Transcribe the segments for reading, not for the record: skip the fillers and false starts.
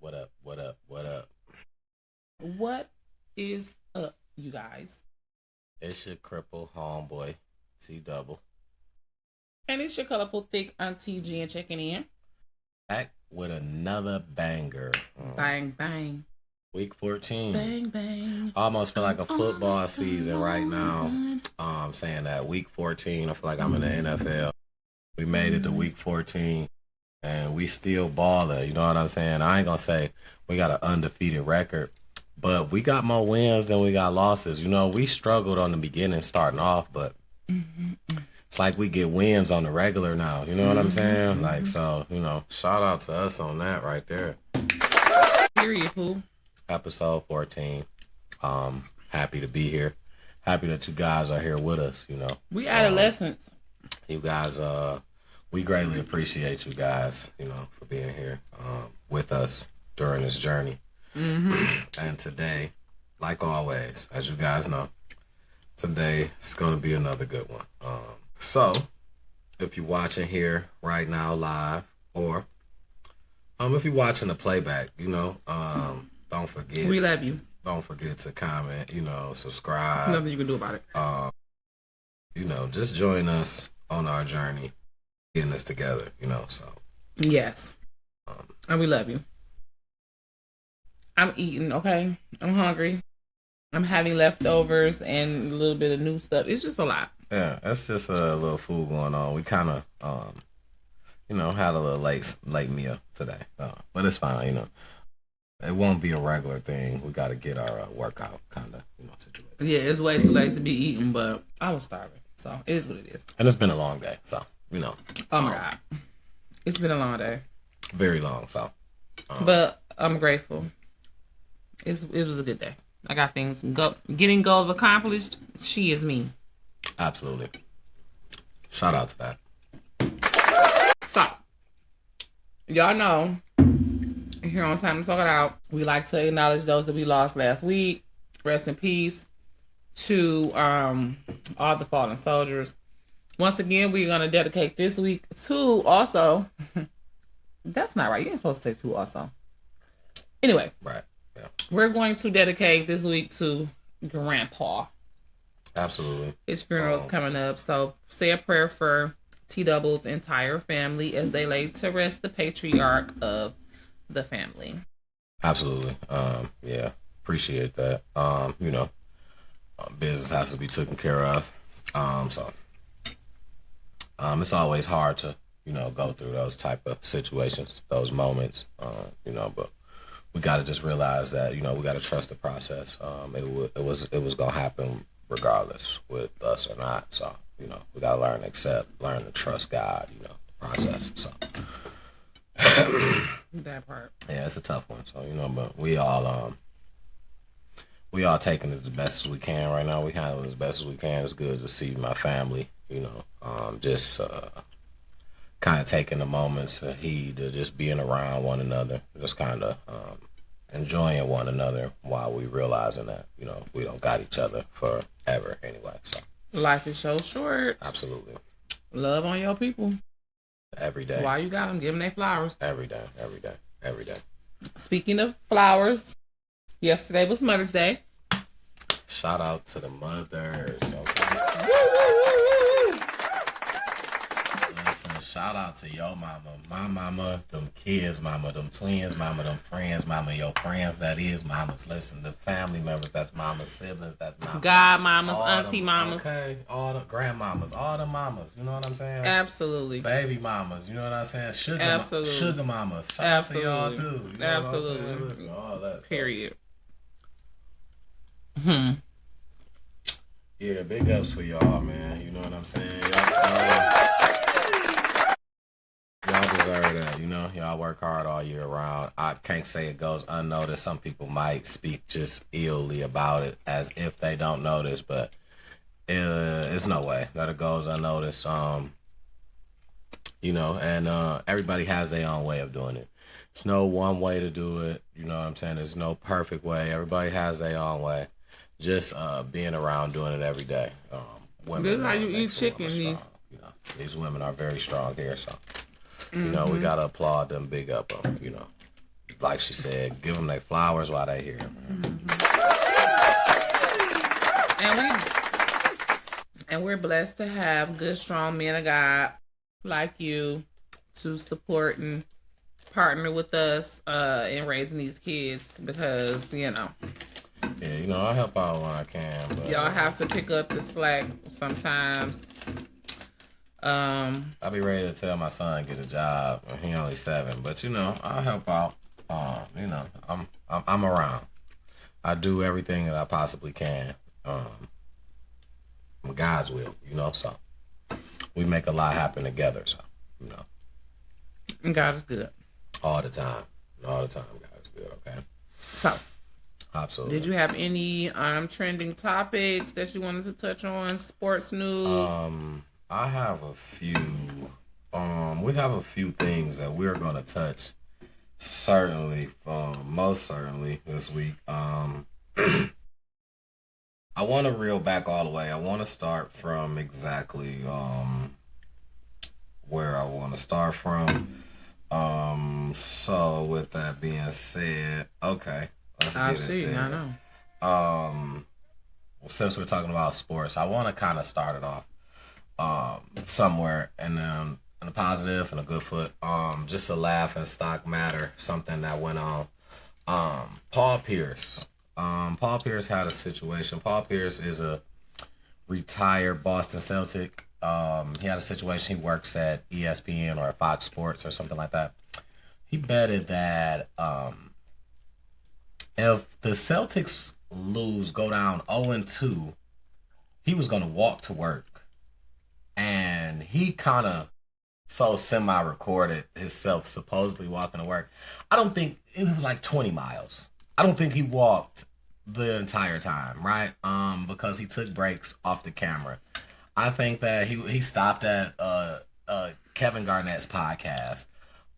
What up? What up? What up? What is up, you guys? It's your cripple homeboy, T Double. And it's your colorful, thick Auntie Jen checking in. Back with another banger. Bang, bang. Week 14. Bang, bang. Almost feel like a football season right now. Saying that week 14, I feel like I'm in the NFL. We made it to week 14, and we still balling. You know what I'm saying? I ain't gonna say we got an undefeated record, but we got more wins than we got losses. You know, we struggled on the beginning starting off, but it's like we get wins on the regular now. You know what I'm saying? Like, so, shout out to us on that right there. Period, poo. Episode 14. Happy to be here. Happy that you guys are here with us, We adolescents. You guys, we greatly appreciate you guys, for being here with us during this journey. And today, like always, as you guys know, today is going to be another good one. So, if you're watching here right now live, or if you're watching the playback, don't forget. We love you. Don't forget to comment, subscribe. There's nothing you can do about it. Just join us on our journey, getting this together, so. Yes. And we love you. I'm eating, okay? I'm hungry. I'm having leftovers and a little bit of new stuff. It's just a lot. Yeah, that's just a little food going on. We kind of, had a little late meal today. But it's fine, It won't be a regular thing. We got to get our workout kind of, situation. Yeah, it's way too late to be eating, but I was starving. So it is what it is. And it's been a long day, so, Oh my God. It's been a long day. Very long, so. But I'm grateful. It was a good day. I got things getting goals accomplished. She is me. Absolutely. Shout out to that. So, y'all know, here on Time to Talk It Out, we like to acknowledge those that we lost last week. Rest in peace to all the fallen soldiers. Once again, we're going to dedicate this week to also... That's not right. You ain't supposed to say to also. Anyway. Right. Yeah. We're going to dedicate this week to Grandpa. Absolutely. His funeral's coming up. So say a prayer for T-Double's entire family as they lay to rest the patriarch of the family. Absolutely. Yeah. Appreciate that. Business has to be taken care of. So it's always hard to, go through those type of situations, those moments, but we got to just realize that, we got to trust the process. It was going to happen regardless with us or not. So, we got to learn to trust God, the process. So that part. Yeah, it's a tough one. So, but we all taking it the best as we can right now. We handle it as best as we can. It's good to see my family, just kind of taking the moments of heed to just being around one another, just kind of enjoying one another while we realizing that, we don't got each other forever anyway. So life is so short. Absolutely. Love on your people. Every day. While you got them, give them their flowers. Every day, every day, every day. Speaking of flowers, yesterday was Mother's Day. Shout out to the mothers. Okay? Listen, shout out to your mama, my mama, them kids' mama, them twins' mama, them friends' mama, your friends that is mamas. Listen, the family members, that's mama's siblings, that's mama. God mamas, all auntie them, mamas. Okay, all the grandmamas, all the mamas, you know what I'm saying? Absolutely. Baby mamas, you know what I'm saying? Absolutely. Sugar mamas. Shout Absolutely. out to y'all too. You know Absolutely. Listen, all that. Period. Yeah, big ups for y'all, man. You know what I'm saying? Y'all deserve that, Y'all work hard all year round. I can't say it goes unnoticed. Some people might speak just illy about it as if they don't notice, but it's no way that it goes unnoticed. And everybody has their own way of doing it. It's no one way to do it. You know what I'm saying? There's no perfect way. Everybody has their own way. Just being around doing it every day. This is how you eat chicken. These women are very strong here, so we gotta applaud them, big up them. like she said, give them their flowers while they're here. And we're blessed to have good, strong men of God like you to support and partner with us in raising these kids, because Yeah, I help out when I can, but y'all have to pick up the slack sometimes. I'll be ready to tell my son get a job. He only 7, but I'll help out. I'm around. I do everything that I possibly can. God's will, so we make a lot happen together. So, God is good. All the time. God is good, okay? So, absolutely. Did you have any trending topics that you wanted to touch on? Sports news? I have a few. We have a few things that we're going to touch. Certainly, most certainly this week. I want to reel back all the way. I want to start from exactly where I want to start from. So with that being said, okay, let's get it there. I know. Well, since we're talking about sports, I want to kind of start it off somewhere and then in a positive and a good foot. Just a laugh and stock matter, something that went on. Paul Pierce. Paul Pierce had a situation. Paul Pierce is a retired Boston Celtic. He had a situation. He works at ESPN or Fox Sports or something like that. He betted that if the Celtics go down 0-2, he was going to walk to work. And he kind of semi-recorded himself supposedly walking to work. I don't think it was like 20 miles. I don't think he walked the entire time, right? Because he took breaks off the camera. I think that he stopped at Kevin Garnett's podcast.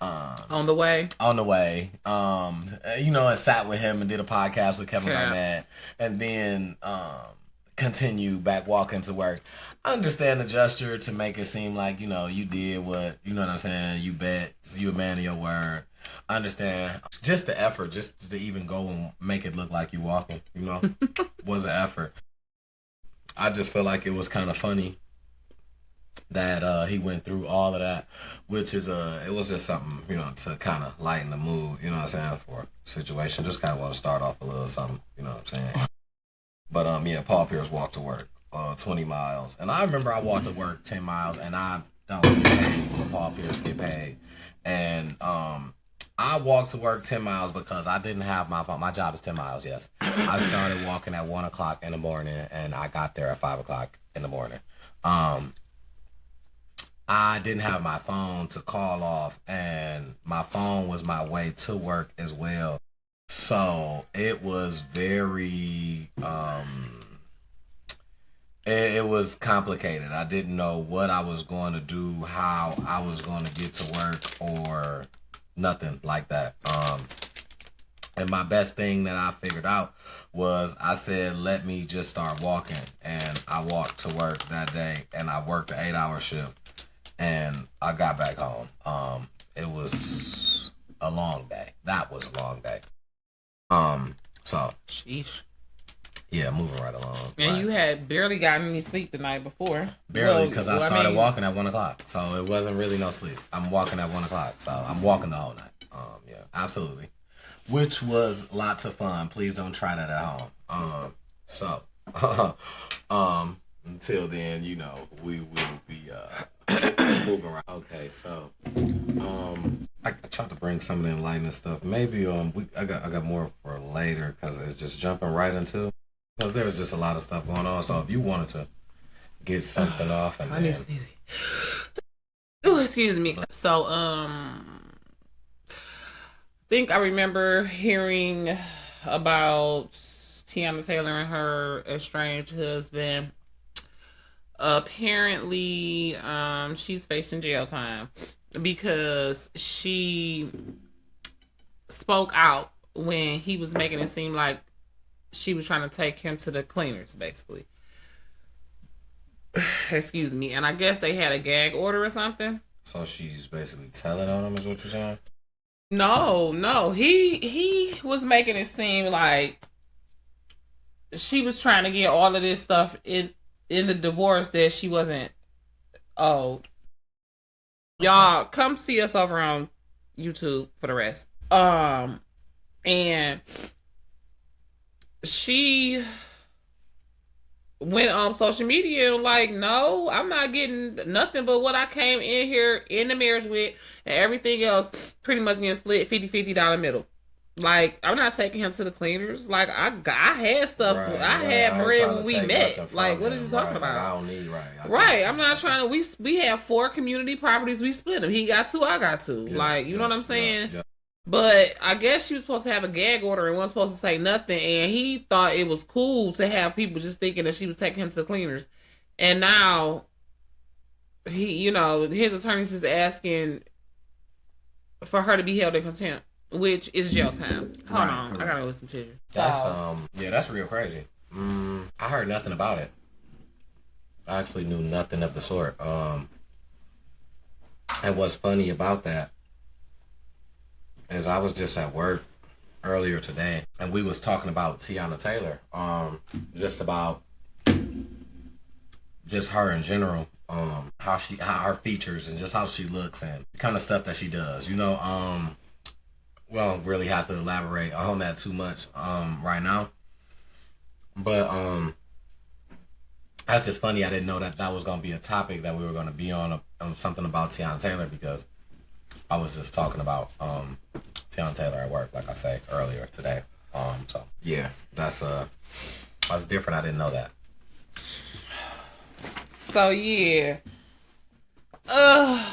On the way, and sat with him and did a podcast with Kevin Garnett, and then continue back walking to work. I understand the gesture to make it seem like you did what what I'm saying. You bet, you a man of your word. I understand just the effort, just to even go and make it look like you walking. Was an effort. I just feel like it was kind of funny that he went through all of that, which is it was just something to kind of lighten the mood, what I'm saying, for a situation. Just kind of want to start off a little something, what I'm saying. But Paul Pierce walked to work 20 miles, and I remember I walked to work 10 miles, and I don't get paid what Paul Pierce get paid, and I walked to work 10 miles because I didn't have my phone. My job is 10 miles, yes. I started walking at 1 o'clock in the morning, and I got there at 5 o'clock in the morning. I didn't have my phone to call off, and my phone was my way to work as well. So it was very, it was complicated. I didn't know what I was going to do, how I was going to get to work, or nothing like that. And my best thing that I figured out was I said, let me just start walking. And I walked to work that day, and I worked an 8-hour shift. And I got back home. It was a long day. That was a long day. So, sheesh. Yeah, moving right along. And you had barely gotten any sleep the night before. Barely, because I started walking at 1 o'clock. So it wasn't really no sleep. I'm walking at 1 o'clock. So I'm walking the whole night. Yeah, absolutely. Which was lots of fun. Please don't try that at home. Until then, we will be moving around. Okay, so I tried to bring some of the enlightening stuff. Maybe I got more for later, because it's just jumping right into, because there's just a lot of stuff going on. So if you wanted to get something off, and I need to sneeze. Oh, excuse me. So I think I remember hearing about Tiana Taylor and her estranged husband. Apparently, she's facing jail time because she spoke out when he was making it seem like she was trying to take him to the cleaners, basically. Excuse me. And I guess they had a gag order or something. So she's basically telling on him, is what you're saying? No. He was making it seem like she was trying to get all of this stuff in the divorce that she wasn't owed. Y'all come see us over on YouTube for the rest. And she went on social media and like, no, I'm not getting nothing but what I came in here in the marriage with, and everything else pretty much getting split $50 middle. Like, I'm not taking him to the cleaners. Like, I had stuff. Right, I right. had I ain't bread trying when to we take met. nothing Like, from what are you him. talking Right. Like, I about? don't need, right. I got Right. you. I'm not trying to. We have 4 community properties. We split them. He got 2. I got 2. Yeah, Like, you know yeah, what I'm yeah, saying? yeah. But I guess she was supposed to have a gag order and wasn't supposed to say nothing. And he thought it was cool to have people just thinking that she was taking him to the cleaners. And now his attorneys is asking for her to be held in contempt, which is jail time. Hold Right, on, correct. I gotta listen to you. That's yeah, that's real crazy. I heard nothing about it. I actually knew nothing of the sort. And what's funny about that is I was just at work earlier today, and we was talking about Tiana Taylor, just about just her in general, how her features and just how she looks and the kind of stuff that she does. We don't really have to elaborate on that too much right now, but that's just funny. I didn't know that that was gonna be a topic that we were gonna be on something about Tiana Taylor, because I was just talking about Tiana Taylor at work, like I said earlier today. So yeah, that's different. I didn't know that. So yeah, uh,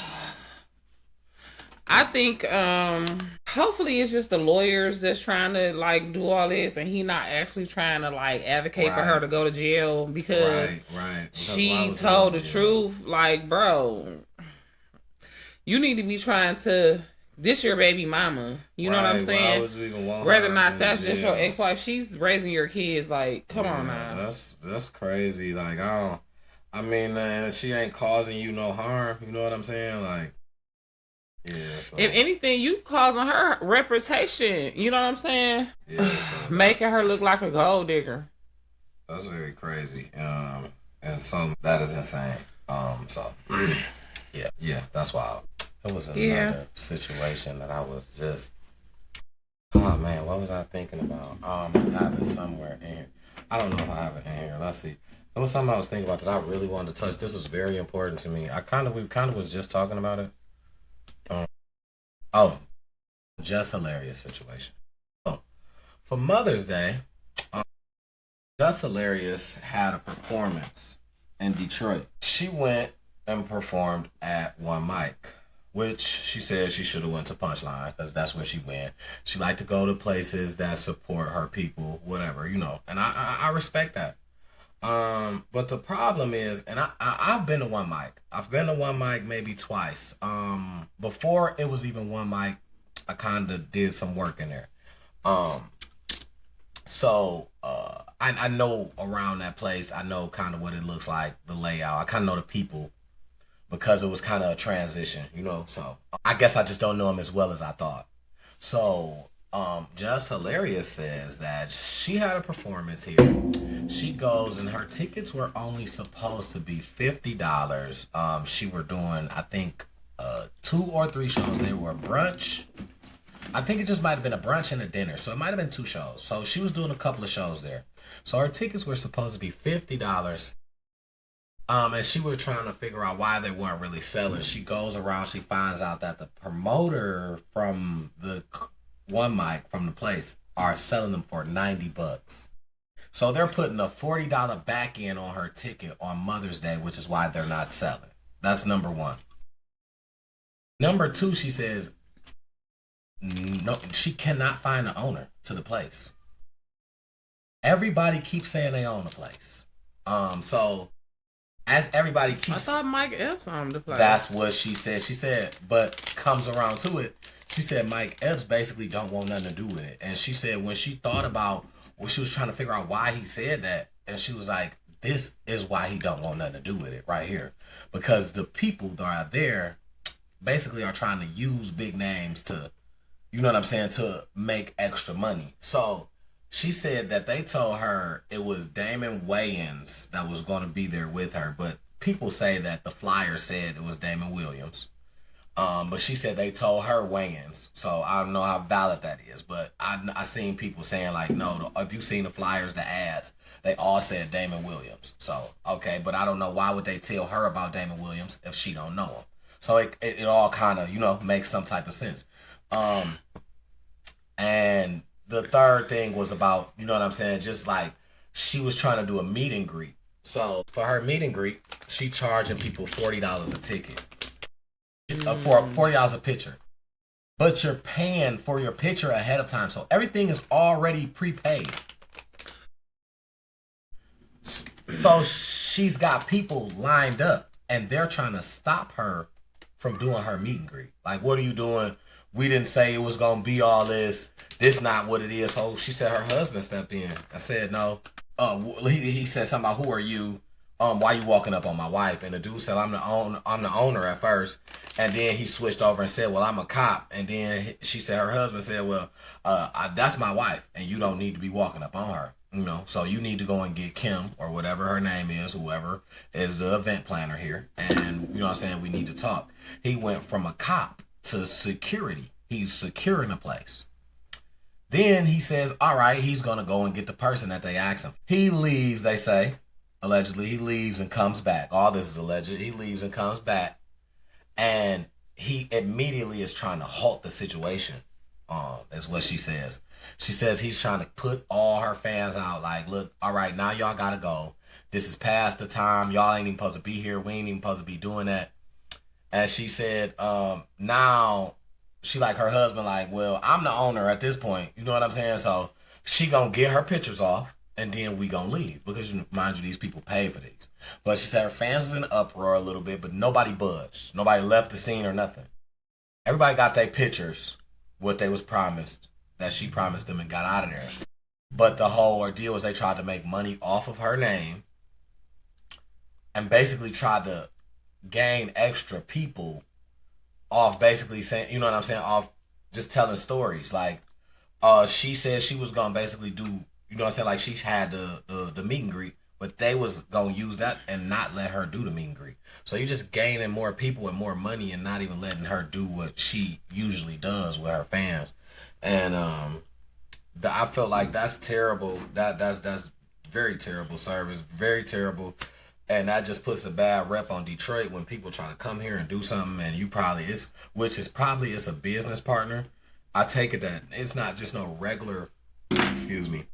I think hopefully it's just the lawyers that's trying to like do all this, and he not actually trying to like advocate for her to go to jail, because Right. she told the truth. Like, bro, you need to be trying to. This your baby mama. You know what I'm saying? Whether or not that's just your ex-wife, she's raising your kids. Like, come on now. That's crazy. Like, I mean, she ain't causing you no harm. You know what I'm saying? Like, yeah. So. If anything, you causing her reputation. You know what I'm saying? Yeah. So making her look like a gold digger. That's very crazy. And so that is insane. So yeah, that's wild. It was another situation that I was just, oh man, what was I thinking about? I have it somewhere in here. I don't know if I have it in here. Let's see. It was something I was thinking about that I really wanted to touch. This was very important to me. We kind of was just talking about it. Just hilarious situation. Oh, for Mother's Day, Just Hilarious had a performance in Detroit. She went and performed at One Mic, which she said she should have went to Punchline, because that's where she went. She liked to go to places that support her people, whatever, and I respect that. But the problem is, and I've been to One Mic. I've been to One Mic maybe twice. Before it was even One Mic, I kind of did some work in there. I know around that place. I know kind of what it looks like, the layout. I kind of know the people, because it was kind of a transition, So I guess I just don't know them as well as I thought. So Just Hilarious says that she had a performance here. She goes, and her tickets were only supposed to be $50. She were doing, I think, 2 or 3 shows. They were a brunch. I think it just might have been a brunch and a dinner, so it might have been 2 shows. So she was doing a couple of shows there. So her tickets were supposed to be $50. And she was trying to figure out why they weren't really selling. She goes around, she finds out that the promoter from the One Mic from the place are selling them for $90. So they're putting a $40 back end on her ticket on Mother's Day, which is why they're not selling. That's number 1. Number 2, she says, no, she cannot find the owner to the place. Everybody keeps saying they own the place. So as everybody keeps, I thought Mike Epps owned the place. That's what she said. She said, but comes around to it, she said Mike Epps basically don't want nothing to do with it. And she said when she thought about, when she was trying to figure out why he said that, and she was like, this is why he don't want nothing to do with it right here, because the people that are there basically are trying to use big names to You know what I'm saying? To make extra money. So she said that they told her it was Damon Wayans that was going to be there with her, but people say that the flyer said it was Damon Williams. But she said they told her Wayans, so I don't know how valid that is. But I seen people saying like, no, if you seen the flyers, the ads, they all said Damon Williams. So okay, but I don't know why would they tell her about Damon Williams if she don't know him. So it all kind of makes some type of sense. Um, and the third thing was about what I'm saying, just like she was trying to do a meet and greet. So for her meet and greet, she charging people $40 a ticket for $40 a picture. But you're paying for your picture ahead of time, so everything is already prepaid. So she's got people lined up, and they're trying to stop her from doing her meet and greet. Like, what are you doing? We didn't say it was gonna be all this. This not what it is. So she said her husband stepped in. I said no. He said something about who are you? Why you walking up on my wife? And the dude said I'm the owner at first, and then he switched over and said, well, I'm a cop. And then she said her husband said, well, that's my wife, and you don't need to be walking up on her. So you need to go and get Kim or whatever her name is, whoever is the event planner here, and you know what I'm saying, we need to talk. He went from a cop to security. He's securing the place. Then he says, all right, he's going to go and get the person that they asked him. He leaves, they say, allegedly. He leaves and comes back. All this is alleged. He leaves and comes back. And he immediately is trying to halt the situation, is what she says. She says he's trying to put all her fans out like, look, all right, now y'all got to go. This is past the time. Y'all ain't even supposed to be here. We ain't even supposed to be doing that. And she said, now she like her husband, like, well, I'm the owner at this point. You know what I'm saying? So she gonna get her pictures off and then we gonna leave. Because mind you, these people pay for these. But she said her fans was in uproar a little bit, but nobody budged. Nobody left the scene or nothing. Everybody got their pictures, what they was promised, that she promised them and got out of there. But the whole ordeal was they tried to make money off of her name and basically tried to gain extra people off basically saying, you know what I'm saying, off just telling stories. Like, she said she was gonna basically do, you know what I'm saying, like she had the meet and greet, but they was gonna use that and not let her do the meet and greet. So you're just gaining more people and more money and not even letting her do what she usually does with her fans. And I felt like that's terrible. That's very terrible service, very terrible. And that just puts a bad rep on Detroit when people try to come here and do something and you probably it's a business partner. I take it that it's not just no regular, excuse me,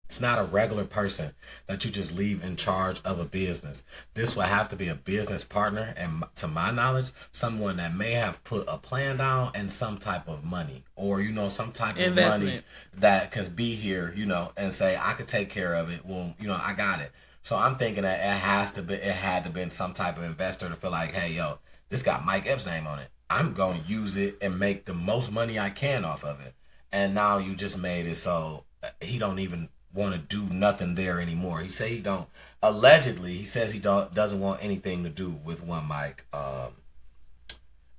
it's not a regular person that you just leave in charge of a business. This would have to be a business partner, and to my knowledge, someone that may have put a plan down and some type of money, or some type of money that can be here, and say I could take care of it. Well, I got it. So I'm thinking that it had to been some type of investor to feel like, hey, yo, this got Mike Epps' name on it. I'm going to use it and make the most money I can off of it. And now you just made it so he don't even want to do nothing there anymore. He say he don't. Allegedly, he says he doesn't want anything to do with One Mike.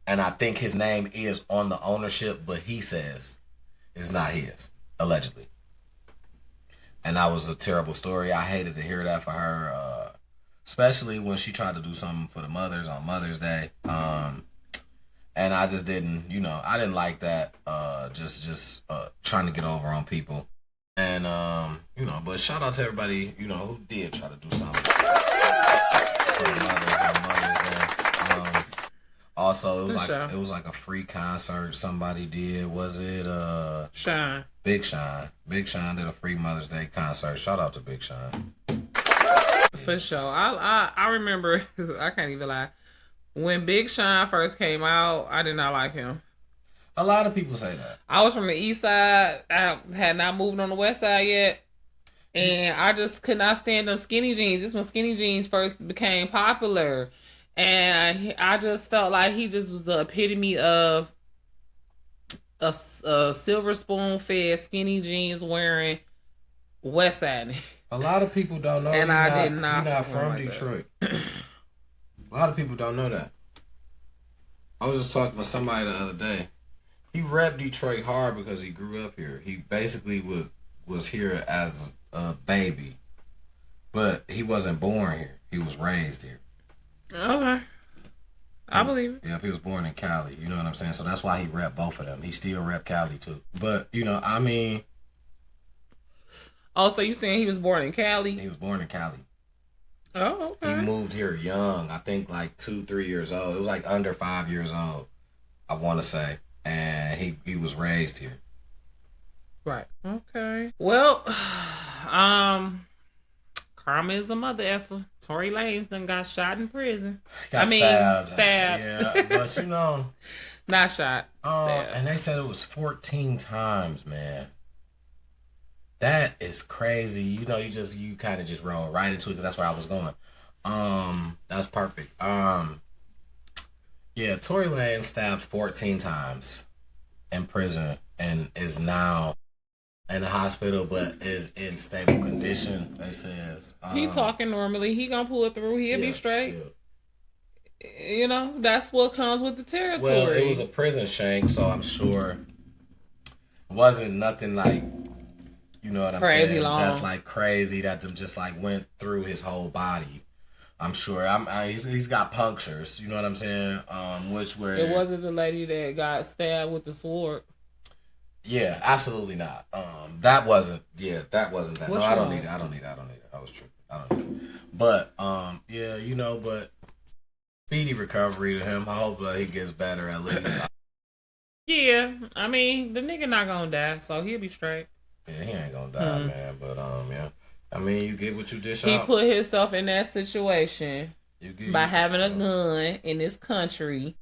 And I think his name is on the ownership, but he says it's not his. Allegedly. And that was a terrible story. I hated to hear that for her, especially when she tried to do something for the mothers on Mother's Day. And I just didn't, I didn't like that. Just trying to get over on people. And, but shout out to everybody, who did try to do something for the mothers on Mother's Day. Also, it was like a free concert somebody did. Was it Shine? Big Sean. Big Sean did a free Mother's Day concert. Shout out to Big Sean. For sure. I remember. I can't even lie. When Big Sean first came out, I did not like him. A lot of people say that. I was from the east side. I had not moved on the west side yet. And I just could not stand them skinny jeans. Just when skinny jeans first became popular. And I just felt like he just was the epitome of a silver spoon fed skinny jeans wearing west side. A lot of people don't know. And I did not. He's not from Detroit. A lot of people don't know that. I was just talking with somebody the other day. he repped Detroit hard because he grew up here. He basically was here as a baby, but he wasn't born here. He was raised here. Okay. I believe it. Yep, he was born in Cali. You know what I'm saying? So that's why he rep both of them. He still rep Cali too. But you know, I mean. Oh, so you saying he was born in Cali? He was born in Cali. Oh, okay. He moved here young. I think like 2-3 years old. It was like under 5 years old, I want to say. And he was raised here. Right. Okay. Well, karma is a mother effer. Tory Lanez done got shot in prison. Stabbed. Yeah, but you know. Not shot. Stabbed. And they said it was 14 times, man. That is crazy. You know, you kind of just roll right into it because that's where I was going. That's perfect. Yeah, Tory Lanez stabbed 14 times in prison and is now in the hospital, but is in stable condition. They says he talking normally. He gonna pull it through. He'll be straight. Yeah. You know, that's what comes with the territory. Well, it was a prison shank, so I'm sure it wasn't nothing like. You know what I'm crazy saying? Long. That's like crazy that them just like went through his whole body. I'm sure. He's got punctures. You know what I'm saying? Which were it wasn't the lady that got stabbed with the sword. Yeah, absolutely not. That wasn't. Yeah, that wasn't that. What's no, wrong? I don't need it. I was tripping. I don't need it. But yeah, you know, but speedy recovery to him. I hope that he gets better at least. Yeah, I mean the nigga not gonna die, so he'll be straight. Yeah, he ain't gonna die, man. But yeah, I mean, you get what you dish He out. put himself in that situation by having a gun in this country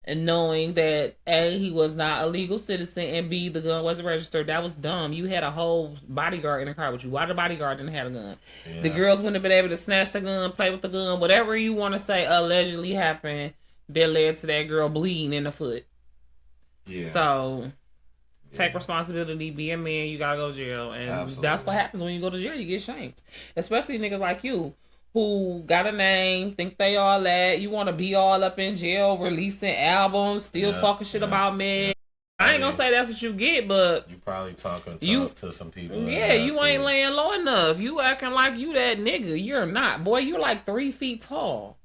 and knowing that A, he was not a legal citizen, and B, the gun wasn't registered. That was dumb. You had a whole bodyguard in the car with you. Why the bodyguard didn't have a gun? Yeah. The girls wouldn't have been able to snatch the gun, play with the gun, whatever you want to say allegedly happened that led to that girl bleeding in the foot. Yeah. So take responsibility, be a man, you gotta go to jail. And absolutely. That's what happens when you go to jail, you get shanked. Especially niggas like you, who got a name, think they all that. You want to be all up in jail, releasing albums, still talking shit about men. Yeah. I ain't gonna say that's what you get, but you probably talking tough to some people. Yeah, you ain't laying low enough. You acting like you that nigga. You're not. Boy, you're like 3 feet tall.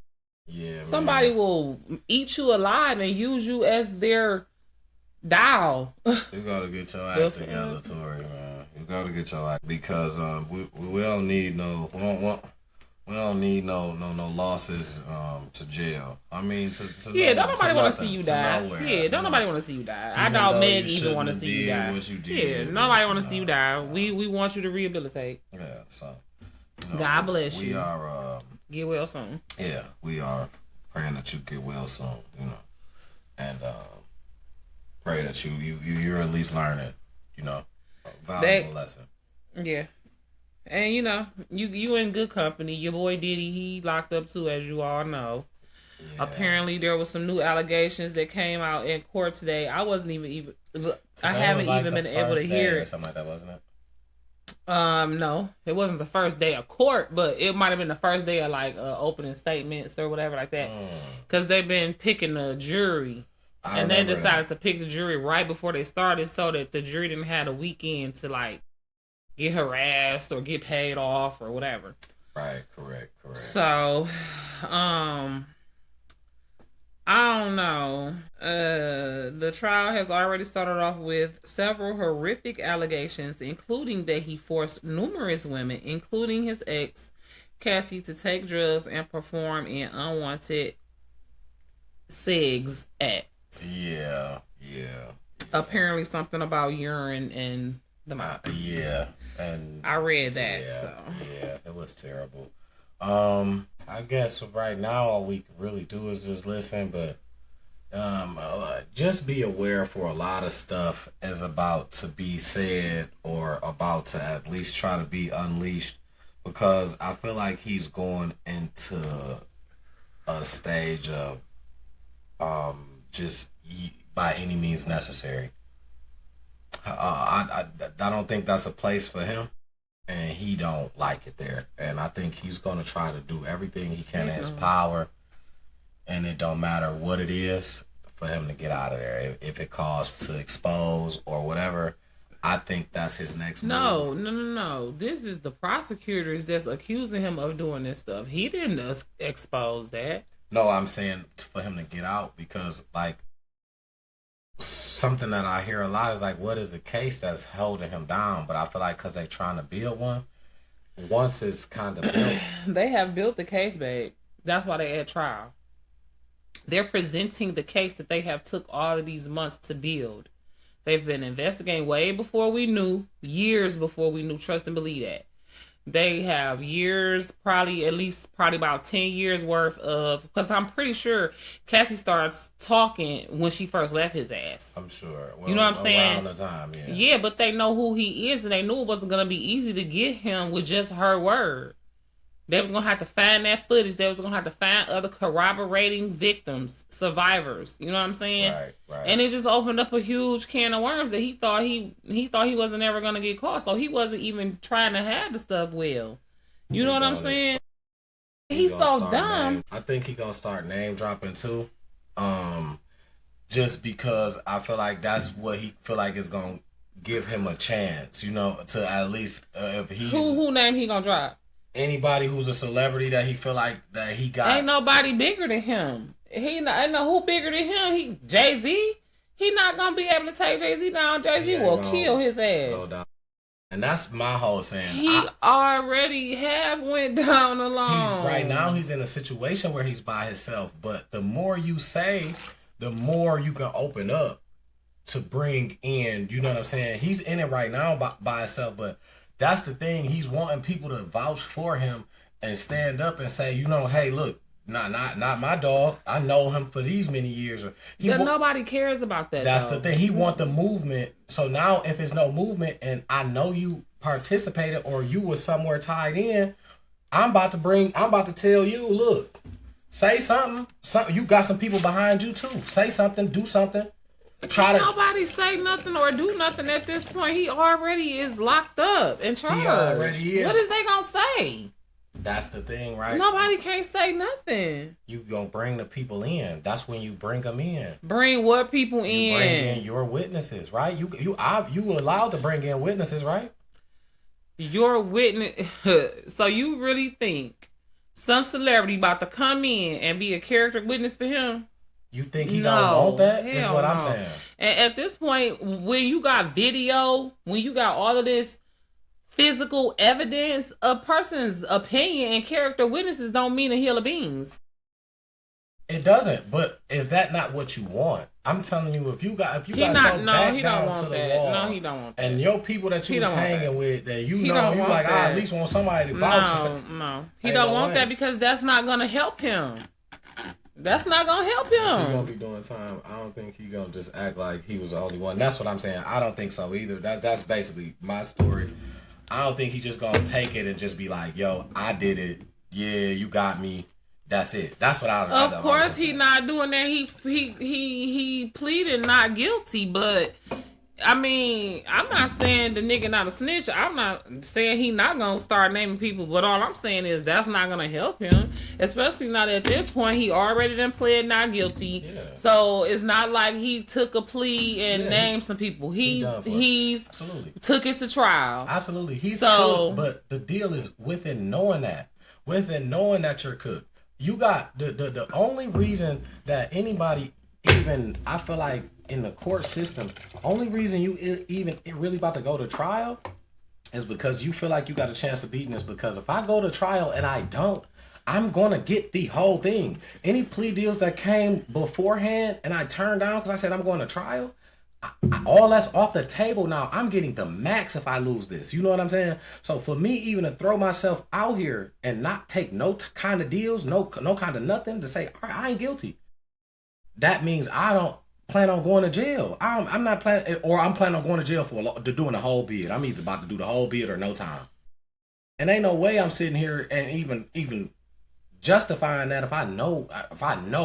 Yeah, somebody will eat you alive and use you as their doll. You gotta get your act together, Tori, man. You gotta get your act because we don't need no we don't need no losses to jail. I mean to don't nobody want to see you die. Yeah, don't nobody want to see you die. I doubt Meg even want to see you die. Yeah, nobody want to see you die. We want you to rehabilitate. Yeah, so God bless you. We are get well soon. Yeah, we are praying that you get well soon. You know, and pray that you're at least learning, you know, a valuable lesson. Yeah. And you know, you in good company. Your boy Diddy, he locked up too, as you all know. Yeah. Apparently there was some new allegations that came out in court today. I wasn't even I haven't even been able to hear it. Something like that, wasn't it? No, it wasn't the first day of court, but it might have been the first day of like opening statements or whatever like that. Because they've been picking the jury. And they decided to pick the jury right before they started so that the jury didn't have a weekend to like get harassed or get paid off or whatever. Right, correct. So, I don't know. The trial has already started off with several horrific allegations, including that he forced numerous women, including his ex, Cassie, to take drugs and perform in unwanted sex acts. Yeah. Apparently something about urine and the mouth. Yeah. And I read that, so. Yeah, it was terrible. I guess right now all we can really do is just listen, but just be aware for a lot of stuff is about to be said or about to at least try to be unleashed, because I feel like he's going into a stage of just by any means necessary. I don't think that's a place for him, and he don't like it there. And I think he's going to try to do everything he can in his power, and it don't matter what it is, for him to get out of there. If it costs to expose or whatever, I think that's his next move. No. This is the prosecutors that's accusing him of doing this stuff. He didn't expose that. No, I'm saying for him to get out because, like, something that I hear a lot is like, what is the case that's holding him down? But I feel like because they're trying to build one, once it's kind of built. They have built the case, babe. That's why they at trial. They're presenting the case that they have took all of these months to build. They've been investigating way before we knew, years before we knew. Trust and believe that. They have years, probably about 10 years worth of, because I'm pretty sure Cassie starts talking when she first left his ass. I'm sure. Well, you know what I'm saying? Around the time, yeah. Yeah, but they know who he is, and they knew it wasn't going to be easy to get him with just her word. They was going to have to find that footage. They was going to have to find other corroborating victims, survivors. You know what I'm saying? Right. And it just opened up a huge can of worms that he thought he wasn't ever going to get caught. So he wasn't even trying to have the stuff well. You know what I'm saying? He's so dumb. I think he's going to start name dropping too. Just because I feel like that's what he feel like is going to give him a chance, you know, to at least if he's... Who name he going to drop? Anybody who's a celebrity that he feel like that he got. Ain't nobody bigger than him. He not, I know who bigger than him. He Jay-Z. He not gonna be able to take Jay-Z down. Jay-Z will kill his ass. No, and that's my whole saying. He already have went down alone. Right now he's in a situation where he's by himself. But the more you say, the more you can open up to bring in. You know what I'm saying? He's in it right now by himself, but. That's the thing. He's wanting people to vouch for him and stand up and say, you know, hey, look, not my dog. I know him for these many years. Nobody cares about that. That's the thing. He want the movement. So now, if it's no movement, and I know you participated or you was somewhere tied in, I'm about to tell you, look, say something. You got some people behind you too. Say something. Do something. Nobody say nothing or do nothing at this point. He already is locked up and charged. He already is. What is they gonna say? That's the thing, right? Nobody can't say nothing. You gonna bring the people in. That's when you bring them in. Bring what people in? You bring in your witnesses, right? You allowed to bring in witnesses, right? Your witness. So you really think some celebrity about to come in and be a character witness for him? You think he don't want that? Is what I'm saying. And at this point, when you got video, when you got all of this physical evidence, a person's opinion and character witnesses don't mean a hill of beans. It doesn't. But is that not what you want? I'm telling you, if you got back down to the wall, no, he don't want that. And your people that you was hanging with, that you know, you like, I at least want somebody to vouch. No, he don't want that because that's not gonna help him. That's not gonna help him. He's gonna be doing time. I don't think he's gonna just act like he was the only one. That's what I'm saying. I don't think so either. That's basically my story. I don't think he's just gonna take it and just be like, "Yo, I did it. Yeah, you got me. That's it." That's what I. Of course, he not doing that. He pleaded not guilty, but. I mean, I'm not saying the nigga not a snitch. I'm not saying he not gonna start naming people, but all I'm saying is that's not gonna help him. Especially not at this point. He already done pled not guilty. Yeah. So it's not like he took a plea and named some people. He's absolutely took it to trial. Absolutely. He's cooked, but the deal is within knowing that you're cooked. You got the only reason that anybody even, I feel like, in the court system, only reason you even really about to go to trial is because you feel like you got a chance of beating this. Because if I go to trial and I don't, I'm gonna get the whole thing. Any plea deals that came beforehand and I turned down because I said I'm going to trial, all that's off the table now. I'm getting the max if I lose this. You know what I'm saying? So for me, even to throw myself out here and not take no kind of deals, no kind of nothing, to say, all right, I ain't guilty, that means I don't plan on going to jail. I'm not planning, or I'm planning on going to jail for doing the whole bid. I'm either about to do the whole bid or no time. And ain't no way I'm sitting here and even justifying that if I know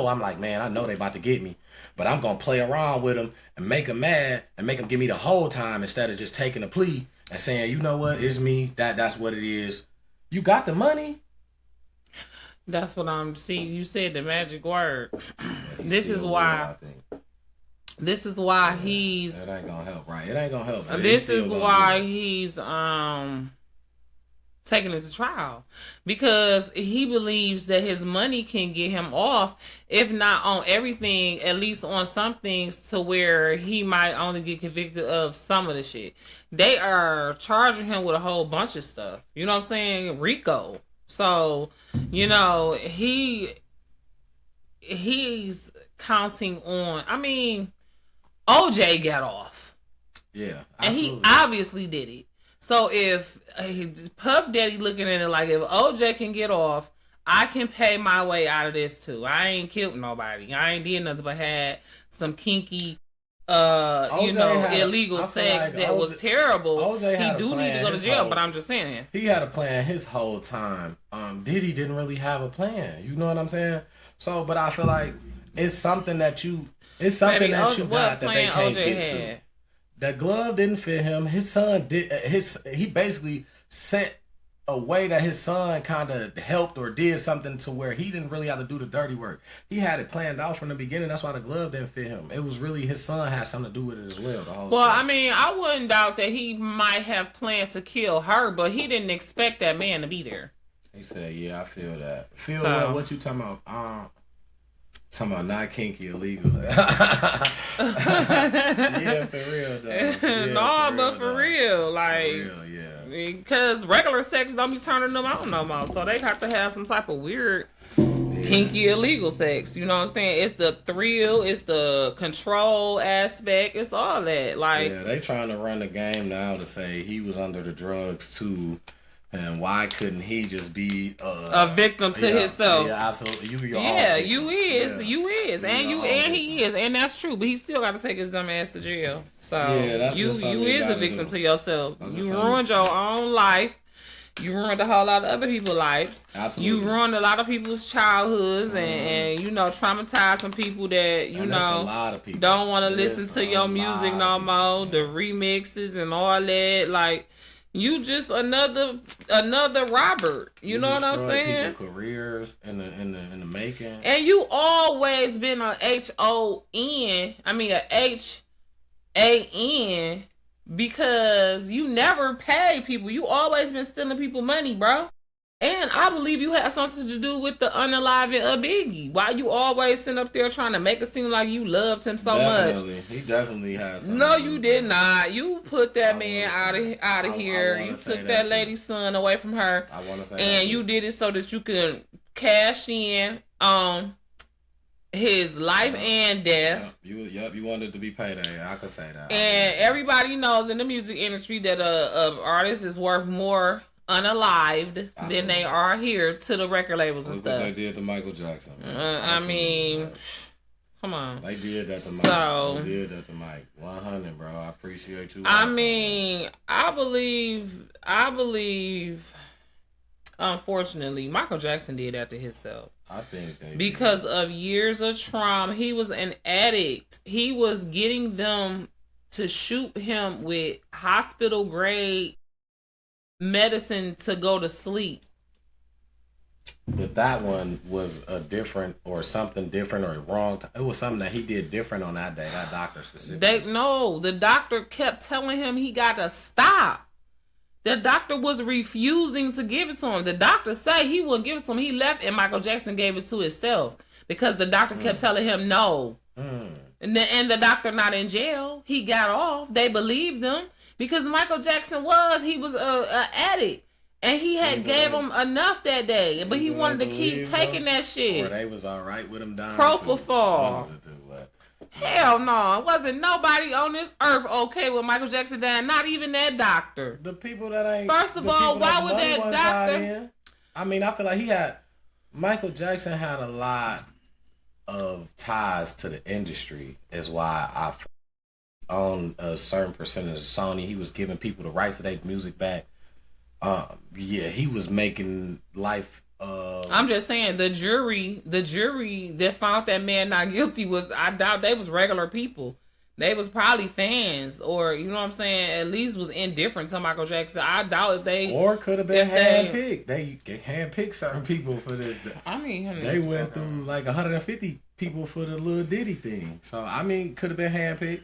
I'm like, man, I know they about to get me, but I'm gonna play around with them and make them mad and make them give me the whole time instead of just taking a plea and saying, you know what, it's me. That's what it is. You got the money. That's what I'm seeing. You said the magic word. This is why. This is why It ain't gonna help, right? It ain't gonna help. This is why he's taking it to trial, because he believes that his money can get him off, if not on everything, at least on some things, to where he might only get convicted of some of the shit. They are charging him with a whole bunch of stuff. You know what I'm saying? RICO. So, you know, he's counting on. I mean, OJ got off. Yeah, absolutely. And he obviously did it. So if Puff Daddy looking at it like, if OJ can get off, I can pay my way out of this too. I ain't killed nobody. I ain't did nothing but had some kinky, illegal sex that was terrible. OJ he do need to go to jail, but I'm just saying. He had a plan his whole time. Diddy didn't really have a plan. You know what I'm saying? So, but I feel like it's something that you got that they can't get to. That glove didn't fit him. His son did. He basically set a way that his son kind of helped or did something to where he didn't really have to do the dirty work. He had it planned out from the beginning. That's why the glove didn't fit him. It was really his son had something to do with it as well. The whole well, story. I mean, I wouldn't doubt that he might have planned to kill her, but he didn't expect that man to be there. He said, "Yeah, I feel that. What you talking about? Talking about not kinky illegal." Yeah, for real though. Yeah, for real, like, for real, yeah. Because regular sex don't be turning them out no more, so they have to have some type of weird, kinky illegal sex. You know what I'm saying? It's the thrill, it's the control aspect, it's all that. Like, yeah, they trying to run the game now to say he was under the drugs too. And why couldn't he just be a victim to himself? Yeah, absolutely. You is, and he is, and that's true. But he still got to take his dumb ass to jail. So you is a victim to yourself. You ruined your own life. You ruined a whole lot of other people's lives. Absolutely. You ruined a lot of people's childhoods, and traumatized some people that a lot of people don't want to listen to your music no more. The remixes and all that, like. You just another Robert. You know what I'm saying? Careers in the making. And you always been a HON. I mean a HAN, because you never pay people. You always been stealing people money, bro. And I believe you had something to do with the unaliving of Biggie. Why you always sitting up there trying to make it seem like you loved him so much? He definitely has something. No, you did not. You put that man out of here. You took that lady's son away from her. I want to say and you did it so that you could cash in on his life and death. You wanted to be payday. I could say that. And everybody knows in the music industry that an artist is worth more unalived than they are here to the record labels and stuff. They did to Michael Jackson. I mean, come on. They did that to Mike. They did that to Mike. 100, bro. I appreciate you. I mean, I believe. Unfortunately, Michael Jackson did that to himself. I think they because of years of trauma. He was an addict. He was getting them to shoot him with hospital grade medicine to go to sleep. But that one was something different or wrong. It was something that he did different on that day. That doctor specifically. The doctor kept telling him he got to stop. The doctor was refusing to give it to him. The doctor said he wouldn't give it to him. He left and Michael Jackson gave it to himself because the doctor kept telling him no. And the doctor not in jail. He got off. They believed him. Because Michael Jackson was a addict. And he had gave him enough that day. But he wanted to keep taking that shit. Or they was all right with him dying. Propofol. Hell no. It wasn't nobody on this earth okay with Michael Jackson dying. Not even that doctor. The people that ain't... First of all, why would that doctor... I mean, I feel like Michael Jackson had a lot of ties to the industry. Is why I own a certain percentage of Sony. He was giving people the rights to their music back. He was making life. I'm just saying the jury that found that man not guilty I doubt they was regular people. They was probably fans, or you know what I'm saying. At least was indifferent to Michael Jackson. I doubt if they, or could have been if they. handpicked. They handpicked certain people for this. I mean, They went through like 150 people for the little Diddy thing. So I mean, could have been handpicked.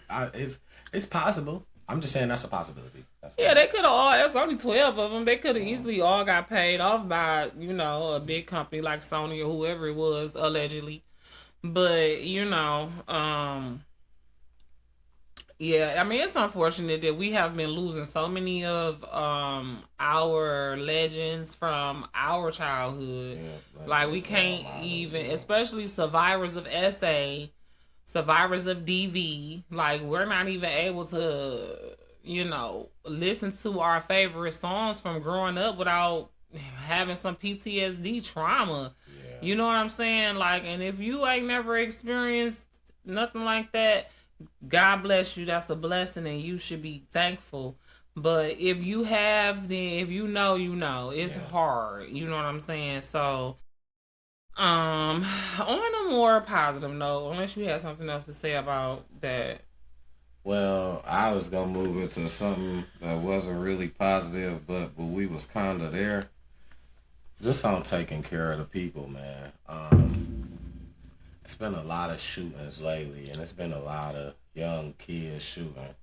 It's possible. I'm just saying that's a possibility. Yeah, they could have all. There's only 12 of them. They could have easily all got paid off by a big company like Sony or whoever it was allegedly. But yeah, I mean it's unfortunate that we have been losing so many of our legends from our childhood. Yeah, like we can't even, especially survivors of SA, survivors of DV. Like we're not even able to, listen to our favorite songs from growing up without having some PTSD trauma. Yeah. You know what I'm saying? Like, and if you ain't never experienced nothing like that, God bless you. That's a blessing, and you should be thankful. But if you have, then if you know, it's hard. You know what I'm saying? So, on a more positive note, unless you had something else to say about that. Well, I was gonna move into something that wasn't really positive, but we was kind of there. Just on taking care of the people, man. It's been a lot of shootings lately, and it's been a lot of young kids shooting.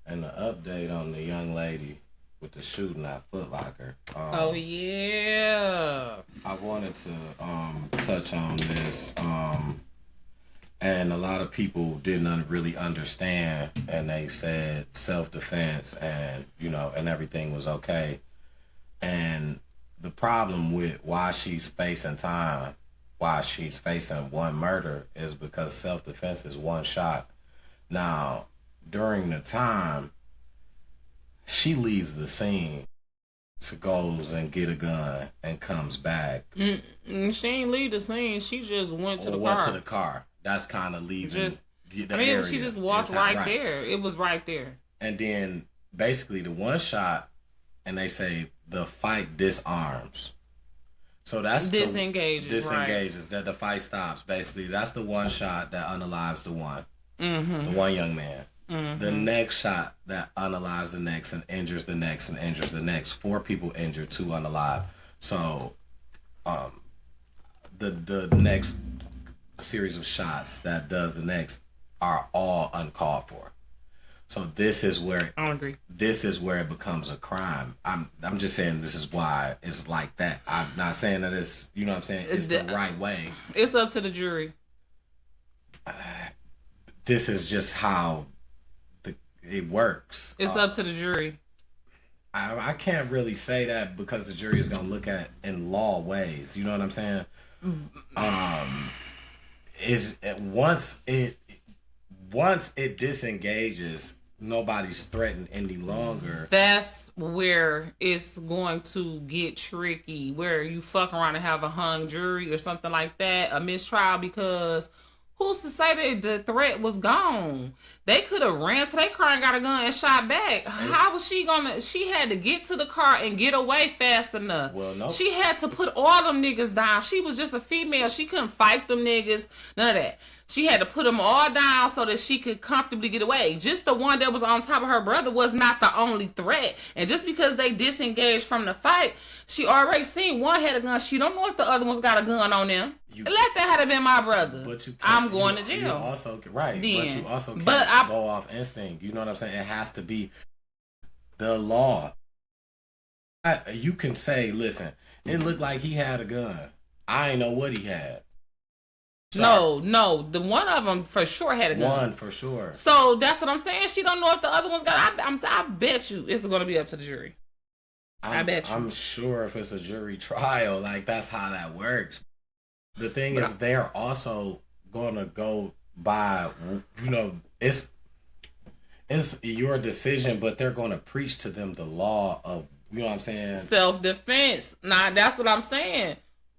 And the update on the young lady with the shooting at Footlocker. Oh yeah. I wanted to touch on this, and a lot of people didn't really understand, and they said self-defense, and and everything was okay. And the problem with why she's facing time, why she's facing one murder, is because self-defense is one shot. Now, during the time, she leaves the scene, to goes and get a gun and comes back. She ain't leave the scene. She just went to the car. Went to the car. That's kind of leaving the area. She just walked right there. It was right there. And then basically the one shot, and they say the fight disarms. So that's disengages. Right. That the fight stops. Basically, that's the one shot that unalives the one, the one young man. Mm-hmm. The next shot that unalives the next and injures the next and injures the next. 4 people injured, 2 unalive. So, the next series of shots that does the next are all uncalled for. So this is where I agree. This is where it becomes a crime. I'm just saying this is why it's like that. I'm not saying that it's what I'm saying, it's the right way. It's up to the jury. This is just how it works. It's up to the jury. I can't really say that because the jury is gonna look at in law ways. You know what I'm saying? Is once it disengages, nobody's threatened any longer. That's where it's going to get tricky, where you fuck around and have a hung jury or something like that, a mistrial, because who's to say that the threat was gone? They could have ran to their car and got a gun and shot back. How was she gonna? She had to get to the car and get away fast enough. Well, no. She had to put all them niggas down. She was just a female. She couldn't fight them niggas. None of that. She had to put them all down so that she could comfortably get away. Just the one that was on top of her brother was not the only threat. And just because they disengaged from the fight, she already seen one had a gun. She don't know if the other one's got a gun on them. Let that have been my brother. But I'm going to jail. You also right. Then, but you also can't go off instinct. You know what I'm saying? It has to be the law. You can say, listen, it looked like he had a gun. I ain't know what he had. No, the one of them for sure had a gun. One for sure. So that's what I'm saying. She don't know if the other one's got. I bet you it's going to be up to the jury. I bet you. I'm sure if it's a jury trial, like that's how that works. The thing is, they're also going to go by. It's your decision, but they're going to preach to them the law of. You know what I'm saying? Self-defense. Nah, that's what I'm saying.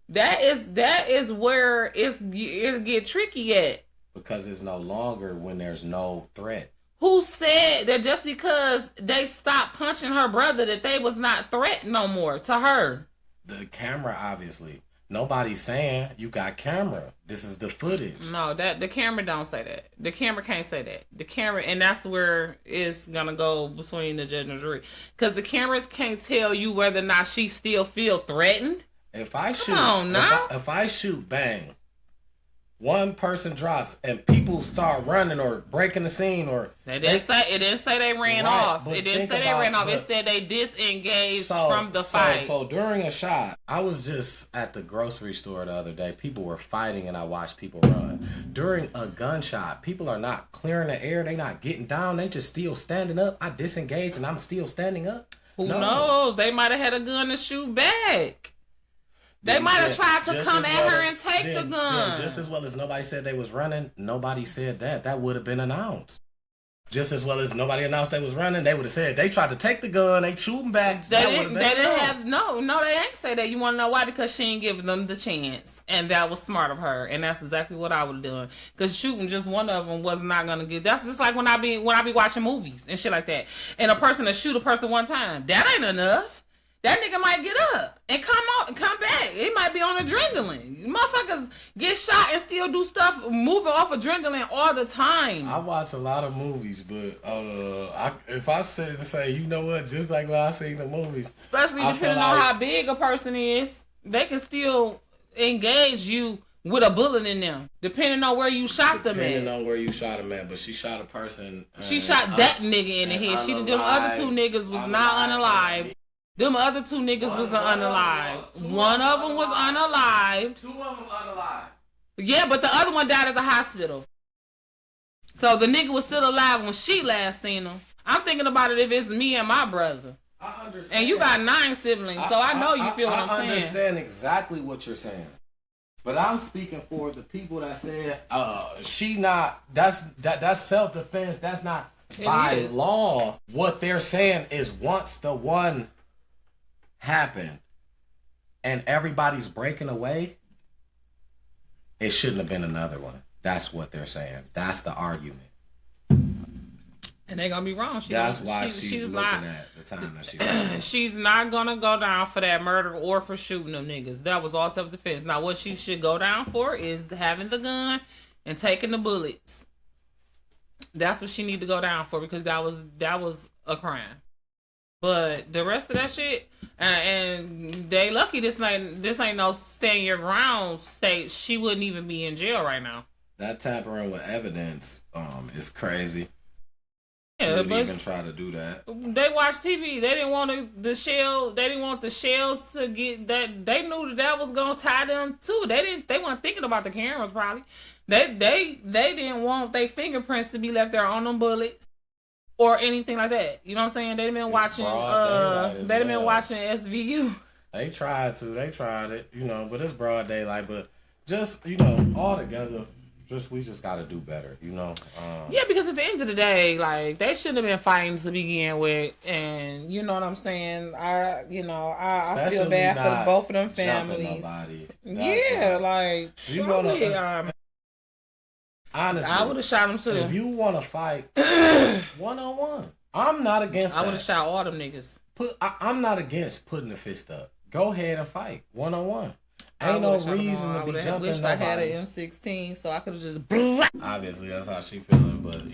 That is where it'll get tricky at. Because it's no longer when there's no threat. Who said that just because they stopped punching her brother that they was not threatened no more to her? The camera, obviously. Nobody's saying you got camera. This is the footage. No, that the camera don't say that. The camera can't say that. The camera, and that's where it's gonna go between the judge and the jury, because the cameras can't tell you whether or not she still feel threatened. If I shoot, Come on now. if I shoot, bang, one person drops and people start running or breaking the scene, or It didn't say they ran Right, off. but It didn't think say they about- ran off. but- It said they disengaged from the fight. So during a shot, I was just at the grocery store the other day. People were fighting, and I watched people run. During a gunshot, people are not clearing the air. They not getting down. They just still standing up. I disengaged, and I'm still standing up. Who No. knows? They might have had a gun to shoot back. They might have tried to Just come as at well her as- and take the then gun. just as well as nobody said they was running, nobody said that. That would have been announced. Just as well as nobody announced they was running, they would have said they tried to take the gun, they shooting back. They didn't have they ain't say that. You want to know why? Because she ain't giving them the chance, and that was smart of her, and that's exactly what I would have done. Because shooting just one of them was not gonna get. That's just like when I be watching movies and shit like that, and a person to shoot a person one time, that ain't enough. That nigga might get up and come back. He might be on adrenaline. Motherfuckers get shot and still do stuff moving off adrenaline all the time. I watch a lot of movies, but if I say, you know what, just like when I seen the movies, Especially depending on how big a person is, they can still engage you with a bullet in them, depending on where you shot them at. Depending on where you shot him at, but she shot a person. She shot that nigga in the head. Them other two niggas was not unalived. Them other two niggas was unalived. One of them was unalived. Two of them unalived. Yeah, but the other one died at the hospital. So the nigga was still alive when she last seen him. I'm thinking about it if it's me and my brother. I understand. And you got 9 siblings, so I know you feel what I'm saying. I understand exactly what you're saying. But I'm speaking for the people that said that's self-defense. That's not by law. What they're saying is once the one happened and everybody's breaking away, it shouldn't have been another one. That's what they're saying. That's the argument. And they're gonna be wrong. That's why she's looking at the time that she's she's not gonna go down for that murder or for shooting them niggas. That was all self-defense. Now what she should go down for is having the gun and taking the bullets. That's what she need to go down for, because that was a crime. But the rest of that shit, and they lucky this ain't no stand your ground state. She wouldn't even be in jail right now. That tampering with evidence is crazy. Yeah, but even try to do that. They watched TV. They didn't want the shell. They didn't want the shells to get that. They knew that was gonna tie them too. They weren't thinking about the cameras probably. They didn't want their fingerprints to be left there on them bullets or anything like that. You know what I'm saying? They've been watching. They've been watching SVU. They tried it, but it's broad daylight. But just all together. We just gotta do better, Yeah, because at the end of the day, like, they shouldn't have been fighting to begin with, and you know what I'm saying. I feel bad for both of them families. Yeah, like, honestly, I would have shot him too. If you want to fight 1-on-1, I'm not against that. I would have shot all them niggas. I'm not against putting the fist up. Go ahead and fight 1-on-1. Ain't no reason to be jumping. I wished I had an M16 so I could have just. Obviously, that's how she feeling, but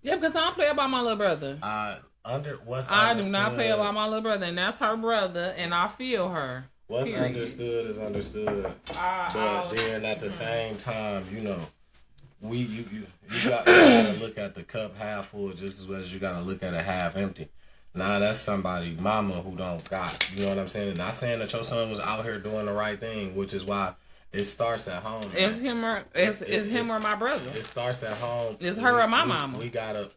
yeah, because I don't play about my little brother. I do not play about my little brother, and that's her brother, and I feel her. What's understood is understood. But then at the same time, you gotta look at the cup half full just as well as you gotta look at it half empty. Nah, that's somebody, mama, who don't got. You know what I'm saying? Not saying that your son was out here doing the right thing, which is why it starts at home. It's him or my brother. It starts at home. It's her or my mama. We gotta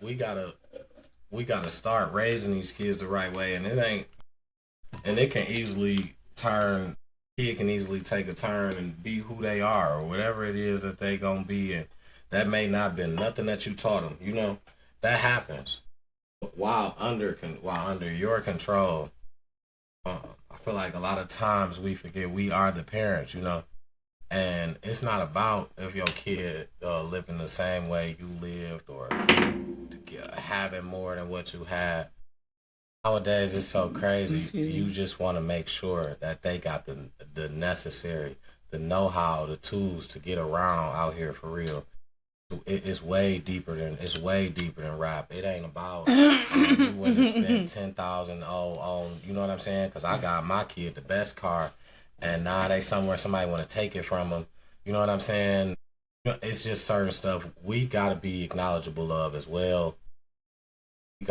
start raising these kids the right way, and it can easily turn. Kid can easily take a turn and be who they are, or whatever it is that they gonna be, and that may not have been nothing that you taught them. That happens. While under your control, I feel like a lot of times we forget we are the parents, and it's not about if your kid living the same way you lived or having more than what you had. Nowadays, it's so crazy. Excuse You me. just want to make sure that they got the necessary, the know-how, the tools to get around out here for real. It's way deeper than rap. It ain't about you went and spent 10,000 on you know what I'm saying? Because I got my kid the best car, and now they somewhere somebody want to take it from them. You know what I'm saying? It's just certain stuff we gotta be acknowledgeable of as well. We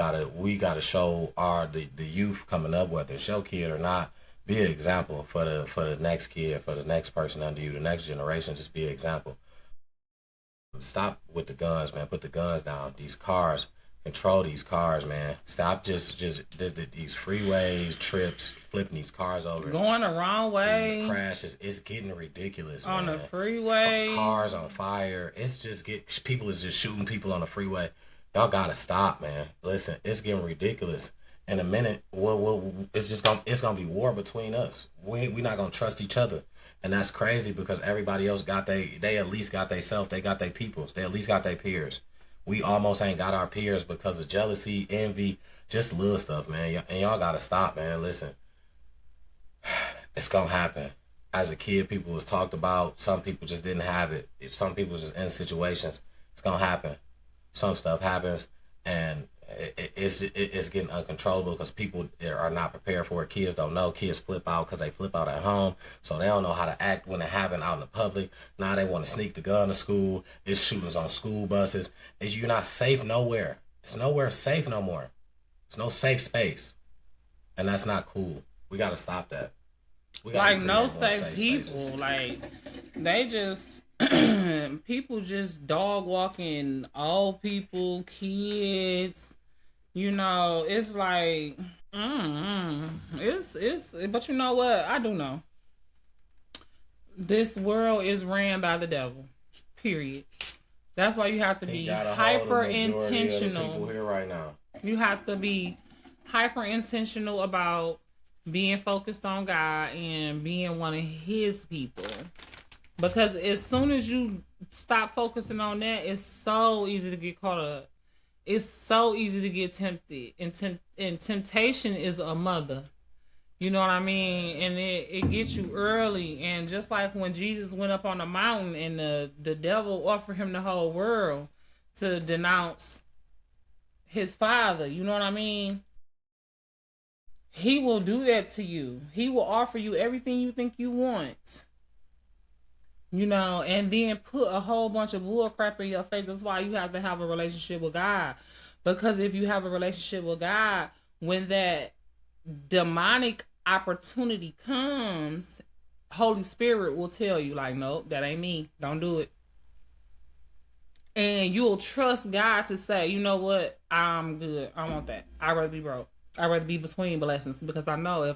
gotta show the youth coming up, whether it's your kid or not, be an example for the next kid, for the next person under you, the next generation. Just be an example. Stop with the guns, man. Put the guns down. These cars, control these cars, man. Stop these freeways, trips, flipping these cars over. Going the wrong way. These crashes, it's getting ridiculous, on man. The freeway. Cars on fire. It's just people is just shooting people on the freeway. Y'all gotta stop, man. Listen, it's getting ridiculous. In a minute, it's gonna be war between us. We not gonna trust each other. And that's crazy because everybody else they at least got they self, they got their peoples, they at least got their peers. We almost ain't got our peers because of jealousy, envy, just little stuff, man. And y'all gotta stop, man. Listen, it's gonna happen. As a kid, people was talked about. Some people just didn't have it. Some people just in situations. It's gonna happen. Some stuff happens, and it's getting uncontrollable because people are not prepared for it. Kids don't know. Kids flip out because they flip out at home, so they don't know how to act when it happens out in the public. Now they want to sneak the gun to school. It's shootings on school buses. You're not safe nowhere. It's nowhere safe no more. It's no safe space, and that's not cool. We got to stop that. We like no safe people. Spaces. Like they just people just dog walking old people, kids. You know, it's like, it's, but you know what? I do know. This world is ran by the devil. Period. That's why you have to be hyper intentional. People here right now. You have to be hyper intentional about being focused on God and being one of His people. Because as soon as you stop focusing on that, it's so easy to get caught up. It's so easy to get tempted, and temptation is a mother. You know what I mean? And it gets you early. And just like when Jesus went up on the mountain and the devil offered him the whole world to denounce his father, you know what I mean? He will do that to you. He will offer you everything you think you want. You know, and then put a whole bunch of bull crap in your face. That's why you have to have a relationship with God. Because if you have a relationship with God, when that demonic opportunity comes, Holy Spirit will tell you, like, nope, that ain't me. Don't do it. And you'll trust God to say, you know what? I'm good. I want that. I'd rather be broke. I'd rather be between blessings because I know if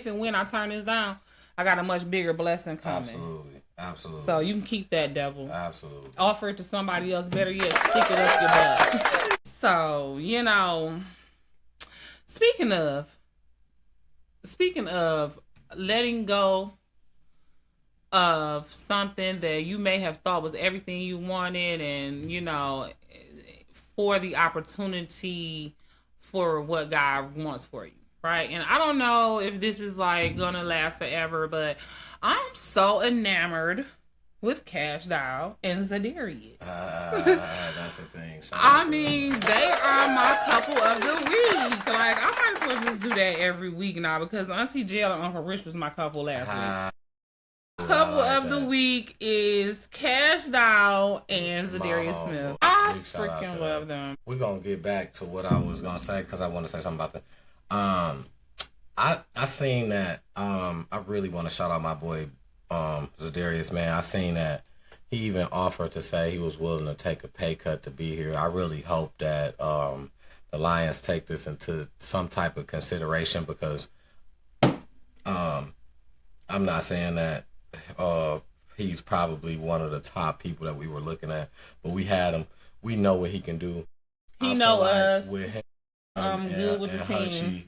and when I turn this down, I got a much bigger blessing coming. Absolutely. So you can keep that, devil. Absolutely. Offer it to somebody else. Better yet, stick it up your butt. So, you know, speaking of letting go of something that you may have thought was everything you wanted, and, you know, for the opportunity for what God wants for you. Right? And I don't know if this is like gonna last forever, but I'm so enamored with Cash Doll and Zadarius. That's the thing. I mean, they are my couple of the week. Like, I might as well just do that every week now because Auntie Jill and Uncle Rich was my couple last week. Couple of the week is Cash Doll and Zadarius Smith. I freaking love them. We're gonna get back to what I was gonna say because I want to say something about that. I seen that. I really want to shout out my boy Zadarius, man. I seen that he even offered to say he was willing to take a pay cut to be here. I really hope that the Lions take this into some type of consideration because I'm not saying that he's probably one of the top people that we were looking at, but we had him. We know what he can do. He know us. With him, good with the team. Hutchie,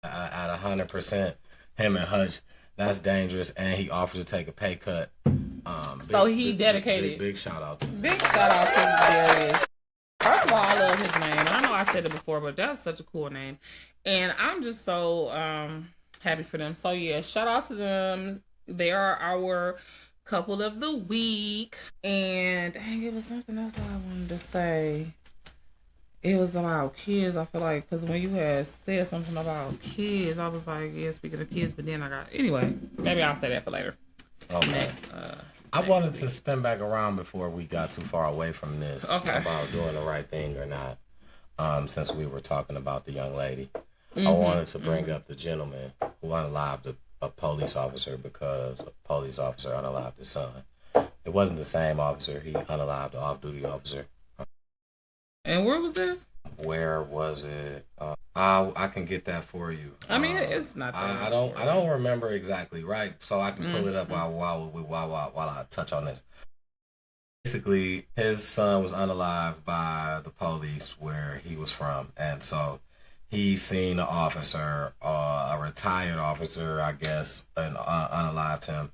at 100%, him and Hutch, that's dangerous. And he offered to take a pay cut. So he dedicated. Big shout out to Zadarius. First of all, I love his name. And I know I said it before, but that's such a cool name. And I'm just so happy for them. So yeah, shout out to them. They are our couple of the week. And dang, it was something else I wanted to say. It was about kids. I feel like because when you had said something about kids, I was like, yeah, speaking of kids. But then I got anyway. Maybe I'll say that for later. Okay. Next. I wanted to spin back around before we got too far away from this about doing the right thing or not. Since we were talking about the young lady, I wanted to bring up the gentleman who unalived a police officer because a police officer unalived his son. It wasn't the same officer. He unalived the off-duty officer. And where was this? Where was it? I can get that for you. I mean, it's not. I don't remember exactly, right? So I can pull it up while I touch on this. Basically, his son was unalived by the police where he was from, and so he seen an officer, a retired officer, I guess, and unalived him.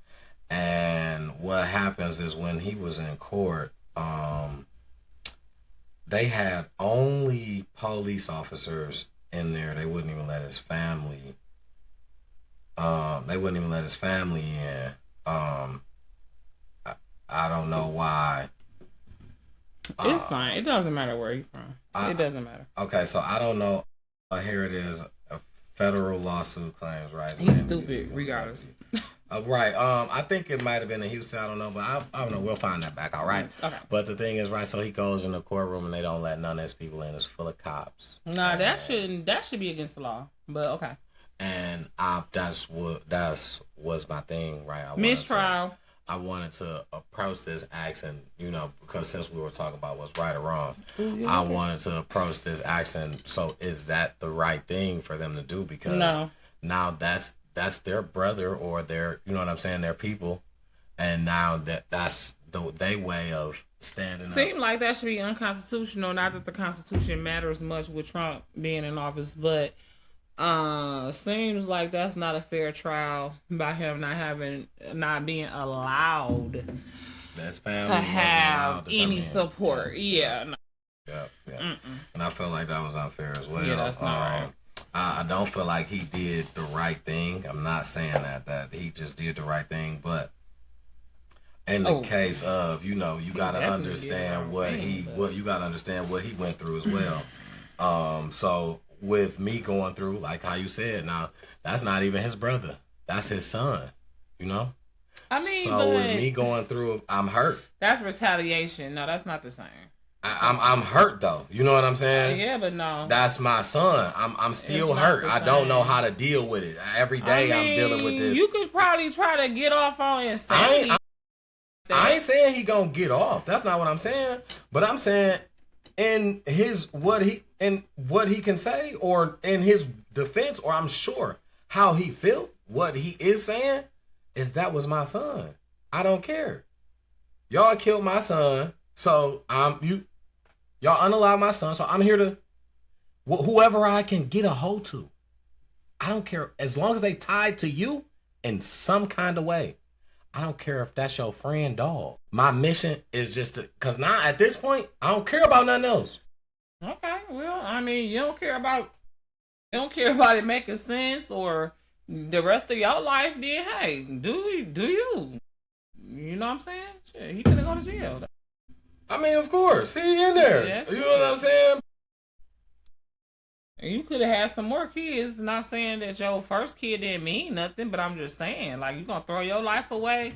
And what happens is when he was in court, they had only police officers in there. They wouldn't even let his family. They wouldn't even let his family in. I don't know why. It's fine. It doesn't matter where you're from. It doesn't matter. Okay, so I don't know. Here it is. A federal lawsuit claims, right? He's stupid, regardless. Right. I think it might have been in Houston. I don't know, but I don't know. We'll find that back. All right. Okay. But the thing is, right? So he goes in the courtroom and they don't let none of his people in. It's full of cops. Nah, that should be against the law. But okay. And that's was my thing, right? Mistrial. I wanted to approach this action, because since we were talking about what's right or wrong, I wanted to approach this action. So is that the right thing for them to do? Because now that's their brother or their, you know what I'm saying, their people, and now that's their way of standing up. Seemed like that should be unconstitutional. Not that the Constitution matters much with Trump being in office, but seems like that's not a fair trial by him not being allowed That's family to have to any support. Yeah. No. Yeah. And I felt like that was unfair as well. Yeah, that's not right. I don't feel like he did the right thing. I'm not saying that he just did the right thing, but in the case of, you got to understand what he went through as well. So with me going through, like how you said, now that's not even his brother. That's his son, I mean, so with me going through, I'm hurt. That's retaliation. No, that's not the same. I'm hurt though. You know what I'm saying? Yeah, but no. That's my son. I'm still hurt. I don't know how to deal with it. Every day I'm dealing with this. You could probably try to get off on insanity. I ain't saying he gonna get off. That's not what I'm saying. But I'm saying in what he can say, or in his defense, or I'm sure how he feel, what he is saying is that was my son. I don't care. Y'all killed my son, so y'all unalive my son, so I'm here to whoever I can get a hold to. I don't care as long as they tied to you in some kind of way. I don't care if that's your friend, dog. My mission is just to, because now at this point, I don't care about nothing else. Okay, well, I mean, you don't care about it making sense or the rest of your life. Then hey, do you? You know what I'm saying? Shit, he gonna go to jail. I mean, of course, he in there. Yeah, you know what I'm saying? You could have had some more kids. Not saying that your first kid didn't mean nothing, but I'm just saying, like, you gonna throw your life away?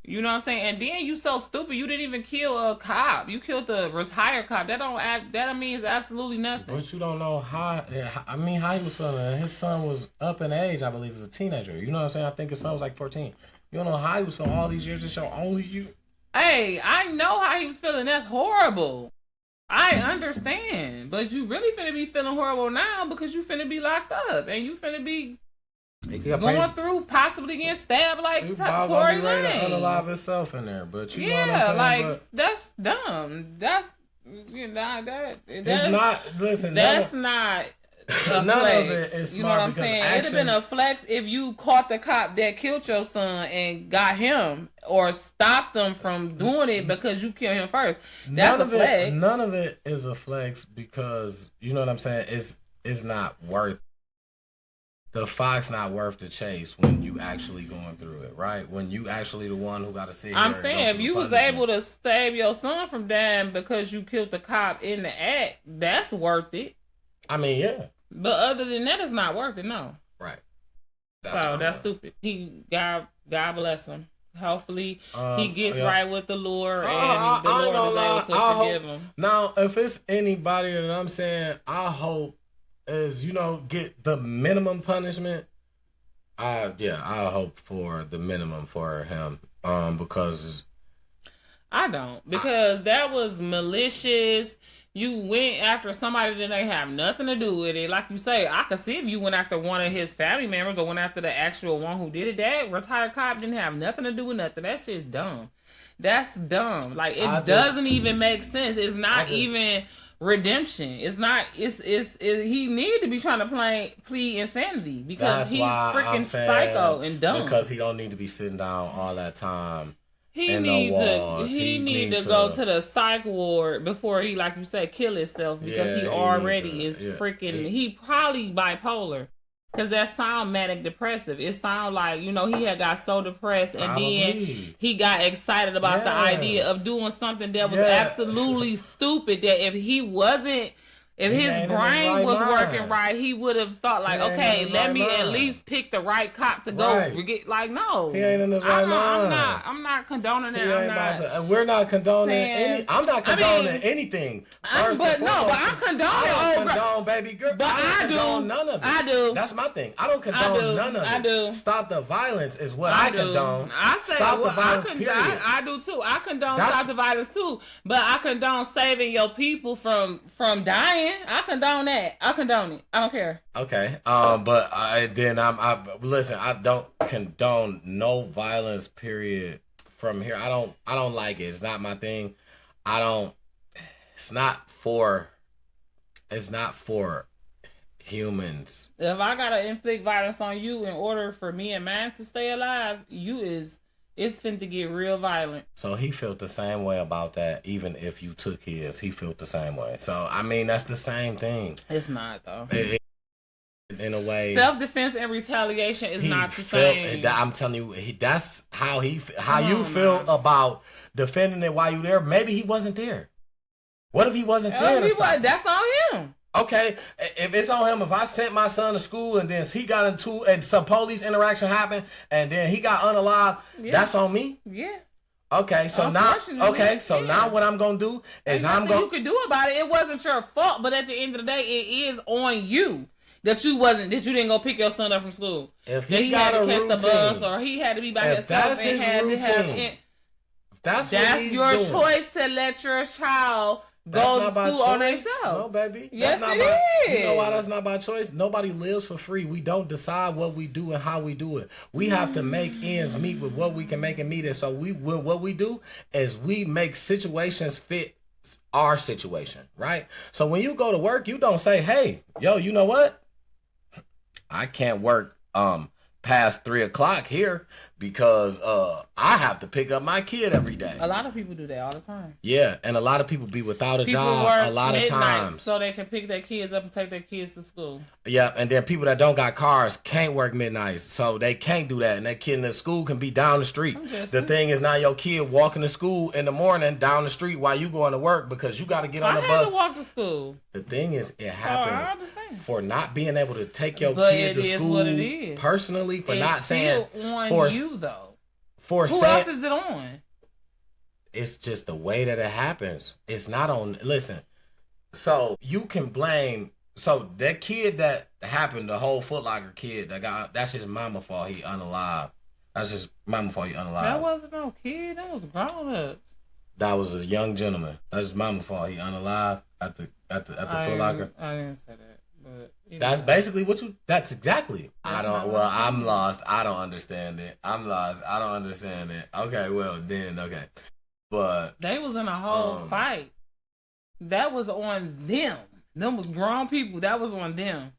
You know what I'm saying? And then you so stupid, you didn't even kill a cop. You killed the retired cop. That means absolutely nothing. But you don't know how he was feeling. His son was up in age, I believe, as a teenager. You know what I'm saying? I think his son was like 14. You don't know how he was feeling all these years to show only you. Hey, I know how he was feeling. That's horrible. I understand, but you really finna be feeling horrible now because you finna be locked up and you finna be going through possibly getting stabbed like Tory Lanez. To unalive himself in there, but you know what I'm saying? Like that's dumb. That's it's not. Listen, that's not a None flex. of it is You know what smart I'm because saying? It'd have action. been a flex if you caught the cop that killed your son and got him or stopped them from doing it because you killed him first. That's None a of it. flex. None of it is a flex because you know what I'm saying. It's not worth. The fox not worth the chase when you actually going through it, right? When you actually the one who got to sit I'm here and go saying if through the you was punishment. able to save your son from dying because you killed the cop in the act, that's worth it. I mean, yeah, But other than that, it's not worth it. No. right. That's stupid. God bless him. Hopefully he gets Yeah. right with the Lord and the I ain't Lord gonna is lie. able to I forgive hope him. now if it's anybody that I'm saying, I hope is get the minimum punishment. I hope for the minimum for him. Because I don't, because that was malicious. You went after somebody that they have nothing to do with it. Like you say, I could see if you went after one of his family members or went after the actual one who did it. That retired cop didn't have nothing to do with nothing. That shit's dumb. That's dumb. Like it doesn't even make sense. It's not even redemption. It's not. He needed to be trying to plead insanity because he's freaking psycho and dumb. Because he don't need to be sitting down all that time. He need to go to the psych ward before he, like you said, kill himself because he already is freaking. He probably bipolar because that sound manic depressive. It sound like he had got so depressed and then he got excited about the idea of doing something that was absolutely stupid. That if he wasn't. If his brain was working right, he would have thought like, okay, let me at least pick the right cop to go get. Like, no, he ain't in his right mind. I'm not condoning that. We're not condoning any. I'm not condoning anything. I'm condoning. I don't condone baby girl. But I don't condone none of it. I do. That's my thing. I don't condone none of it. I do. Stop the violence is what I condone. I say stop the violence. Period. I do too. I condone stop the violence too. But I condone saving your people from dying. I condone that. I condone it. I don't care. Okay. But listen. I don't condone no violence. Period. From here, I don't like it. It's not my thing. It's not for humans. If I gotta inflict violence on you in order for me and mine to stay alive, it's finna get real violent. So he felt the same way about that, even if you took his. He felt the same way. So, I mean, that's the same thing. It's not, though. In a way. Self-defense and retaliation is not the same. I'm telling you, that's how you feel about defending it while you there. Maybe he wasn't there. What if he wasn't there? That's on him. Okay, if it's on him, if I sent my son to school and then he got into and some police interaction happened and then he got unalived, that's on me. Yeah. Okay, so now what I'm gonna do is you could do about it. It wasn't your fault, but at the end of the day, it is on you that you didn't go pick your son up from school. If he had to catch the bus or he had to be by himself and had to have it. That's your choice to let your child go to school on themselves. No, baby. Yes, it is. You know why that's not by choice? Nobody lives for free. We don't decide what we do and how we do it. We have to make ends meet with what we can make and meet. And so what we do is we make situations fit our situation, right? So when you go to work, you don't say, hey, yo, you know what? I can't work past 3:00 here because I have to pick up my kid every day. A lot of people do that all the time. Yeah, and a lot of people be without a job a lot of times. So they can pick their kids up and take their kids to school. Yeah, and then people that don't got cars can't work midnights, so they can't do that. And that kid in the school can be down the street. The thing is now your kid walking to school in the morning down the street while you going to work because you got to get on the bus. I had to walk to school. The thing is, it happens for not being able to take your kid to school personally, for not saying on you though. Who else is it on? It's just the way that it happens. It's not on. Listen, so you can blame. So that kid that happened, the whole footlocker kid that's his mama fault. He unalive. That's his mama fault. He unalive. That wasn't no kid. That was grown ups. That was a young gentleman. That's his mama fault. He unalive at the footlocker. I didn't say that. But that's basically that's exactly. I'm lost. I don't understand it. I'm lost. I don't understand it. Okay, well then, okay. But they was in a whole fight. That was on them. Them was grown people. That was on them.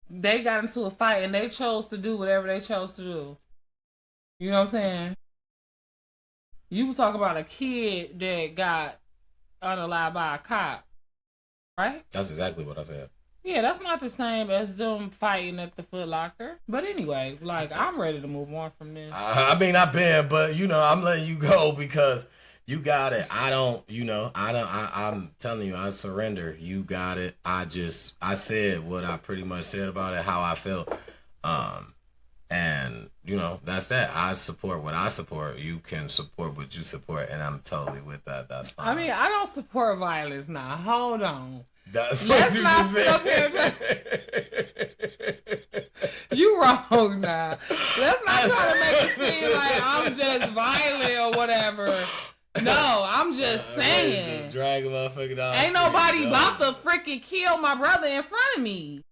they got into a fight and they chose to do whatever they chose to do. You know what I'm saying? You was talking about a kid that got unalived by a cop, right? That's exactly what I said. Yeah, that's not the same as them fighting at the Foot Locker. But anyway, like, I'm ready to move on from this. I mean, I've been, but I'm letting you go because you got it. I'm telling you, I surrender. You got it. I said what I pretty much said about it, how I felt. And that's that. I support what I support. You can support what you support, and I'm totally with that. That's fine. I mean, I don't support violence now. Hold on. Let's not sit up here you wrong now. Let's not try to make it seem like I'm just violent or whatever. No, I'm just saying. Just drag a motherfucker down. Ain't nobody about to freaking kill my brother in front of me.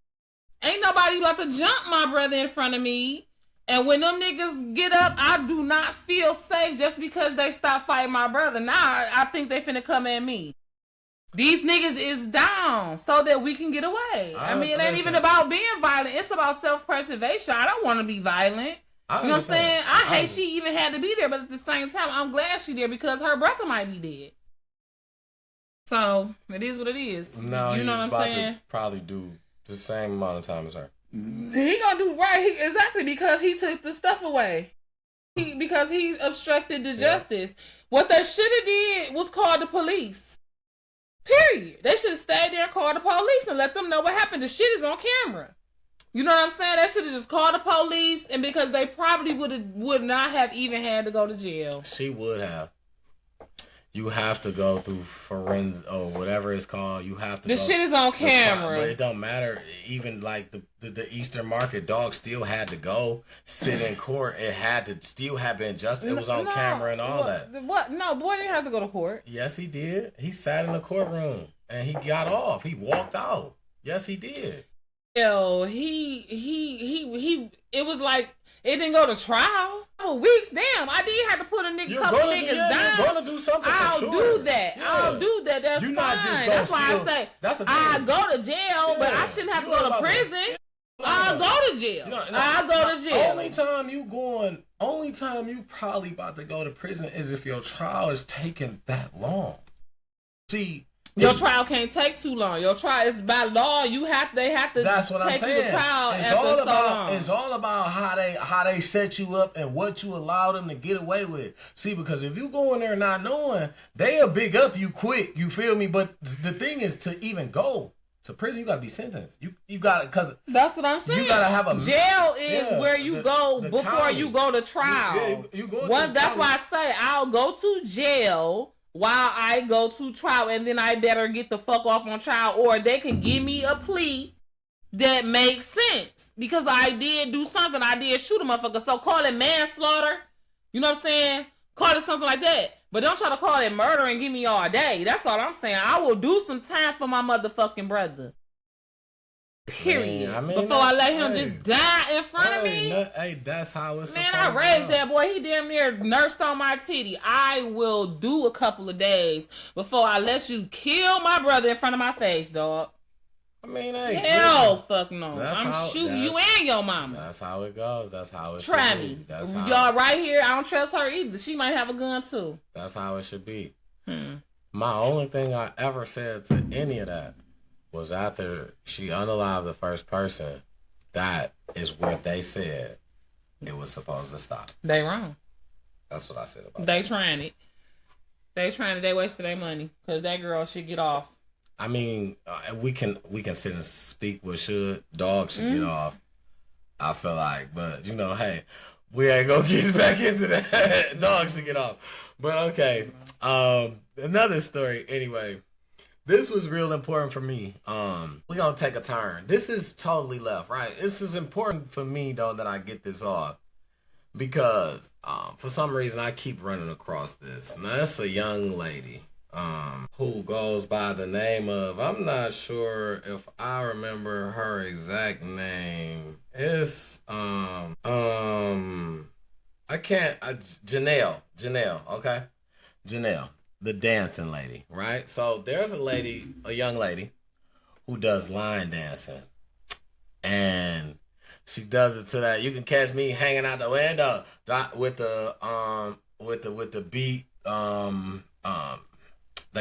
Ain't nobody about to jump my brother in front of me. And when them niggas get up, I do not feel safe just because they stop fighting my brother. Now I think they finna come at me. These niggas is down so that we can get away. I mean, it ain't even about being violent. It's about self-preservation. I don't want to be violent. You know what I'm saying? I hate she even had to be there, but at the same time, I'm glad she there because her brother might be dead. So, it is what it is. No, you know what I'm saying? To probably do the same amount of time as her. He gonna do right. Exactly, because he took the stuff away. Because he obstructed the justice. What they should have did was call the police. Period. They should have stayed there and called the police and let them know what happened. The shit is on camera. You know what I'm saying? They should have just called the police, and because they probably would not have even had to go to jail. She would have. You have to go through forensic or whatever it's called. You have to. The shit is on camera. But it don't matter. Even like the Eastern Market dog still had to go sit in court. It had to still have been just. It was on camera and all that. What? No, boy didn't have to go to court. Yes, he did. He sat in the courtroom and he got off. He walked out. Yes, he did. Yo, he. It was like. It didn't go to trial. Oh, weeks. Damn, I did have to put a couple niggas down. You're gonna do something. I'll do that. Yeah. I'll do that. That's fine. That's why I say I go to jail, but I shouldn't have to go to prison. I'll go to jail. I'll go to jail. Only time you probably about to go to prison is if your trial is taking that long. See. Your trial can't take too long. Your trial is by law. They have to that's what take I'm saying. You to trial it's after all so about, long. It's all about how they set you up and what you allow them to get away with. See, because if you go in there not knowing, they'll big up you quick. You feel me? But the thing is, to even go to prison, you gotta be sentenced. You gotta, cause that's what I'm saying. You gotta have a jail is where you go before county. You go to trial. You go. That's why I say I'll go to jail. While I go to trial, and then I better get the fuck off on trial, or they can give me a plea that makes sense. Because I did do something. I did shoot a motherfucker. So call it manslaughter. You know what I'm saying? Call it something like that. But don't try to call it murder and give me all day. That's all I'm saying. I will do some time for my motherfucking brother. Period. I mean, before I let him just die in front of me. That's how it's. Man, I raised that boy. He damn near nursed on my titty. I will do a couple of days before I let you kill my brother in front of my face, dog. I mean, hell, fuck no. I'm shooting you and your mama. That's how it goes. That's how it should Try be. me. That's how y'all right here. I don't trust her either. She might have a gun too. That's how it should be. My only thing I ever said to any of that was after she unalived the first person, that is where they said it was supposed to stop. They wrong. That's what I said about They trying it. They wasted their money because that girl should get off. I mean, we can sit and speak what should. Dog should get off. I feel like, but hey, we ain't gonna get back into that. Dog should get off. But okay, another story. Anyway. This was real important for me. We're gonna take a turn. This is totally left, right? This is important for me though that I get this off. Because for some reason I keep running across this. Now it's a young lady who goes by the name of, I'm not sure if I remember her exact name. It's I can't Janelle, okay? Janelle. The dancing lady, right? So there's a young lady, who does line dancing. and she does it to that. You can catch me hanging out the window with the beat that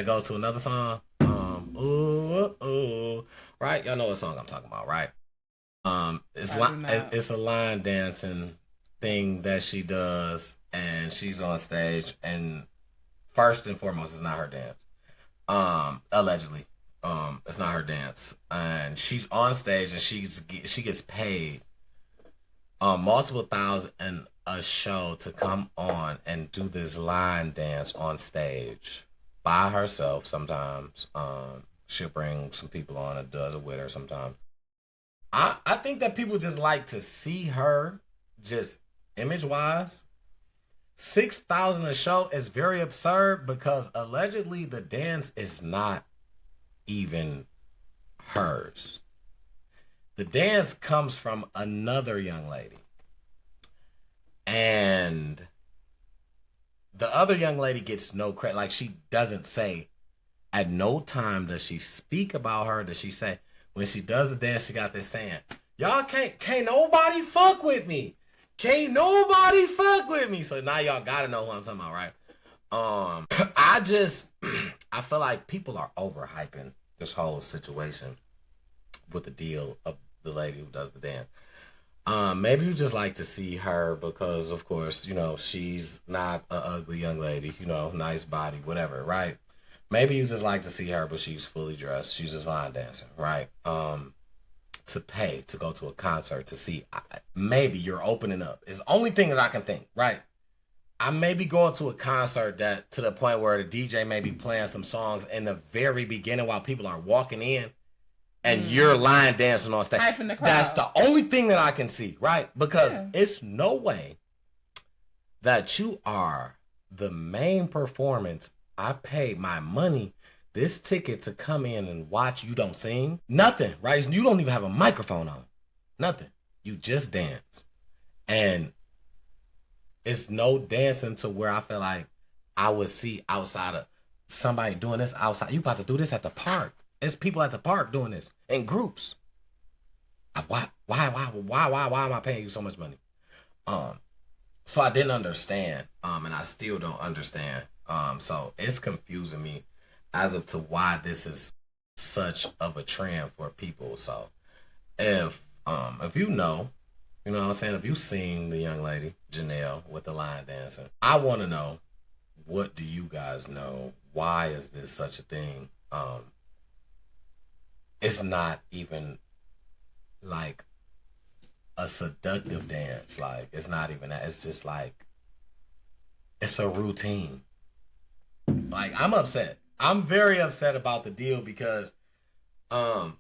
goes to another song. Ooh, ooh, right? Y'all know what song I'm talking about, right? I do not. It's a line dancing thing that she does, and she's on stage. And first and foremost, it's not her dance. Allegedly, it's not her dance, and she's on stage, and she gets paid multiple thousand a show to come on and do this line dance on stage by herself. Sometimes, she'll bring some people on and does it with her. Sometimes, I think that people just like to see her, just image wise. 6,000 a show is very absurd because allegedly the dance is not even hers. The dance comes from another young lady. And the other young lady gets no credit. Like, she doesn't say, at no time does she speak about her. Does she say, when she does the dance, she got this saying, y'all can't nobody fuck with me. Can't nobody fuck with me. So now y'all gotta know who I'm talking about, right? I just I feel like people are overhyping this whole situation with the deal of the lady who does the dance. Maybe you just like to see her because, of course, you know, she's not an ugly young lady, you know, nice body, whatever, right? Maybe you just like to see her, but she's fully dressed. She's just line dancing, right? To pay to go to a concert to see, maybe you're opening up. It's the only thing that I can think, right? I may be going to a concert that to the point where the DJ may be playing some songs in the very beginning while people are walking in, and you're line dancing on stage. Hyping the crowd. That's the only thing that I can see, right? Because Yeah. it's no way that you are the main performance. I paid my money, this ticket to come in and watch you don't sing. Nothing, right? You don't even have a microphone on. Nothing. You just dance. And it's no dancing to where I feel like I would see outside of somebody doing this outside. You about to do this at the park. There's people at the park doing this in groups. Why am I paying you so much money? So I didn't understand, and I still don't understand. So it's confusing me as of to why this is such of a trend for people. So if you know what I'm saying, if you've seen the young lady Janelle with the line dancing, I want to know, what do you guys know? Why is this such a thing? It's not even like a seductive dance. Like, it's not even that. It's just like, it's a routine. Like, I'm upset. I'm very upset about the deal because um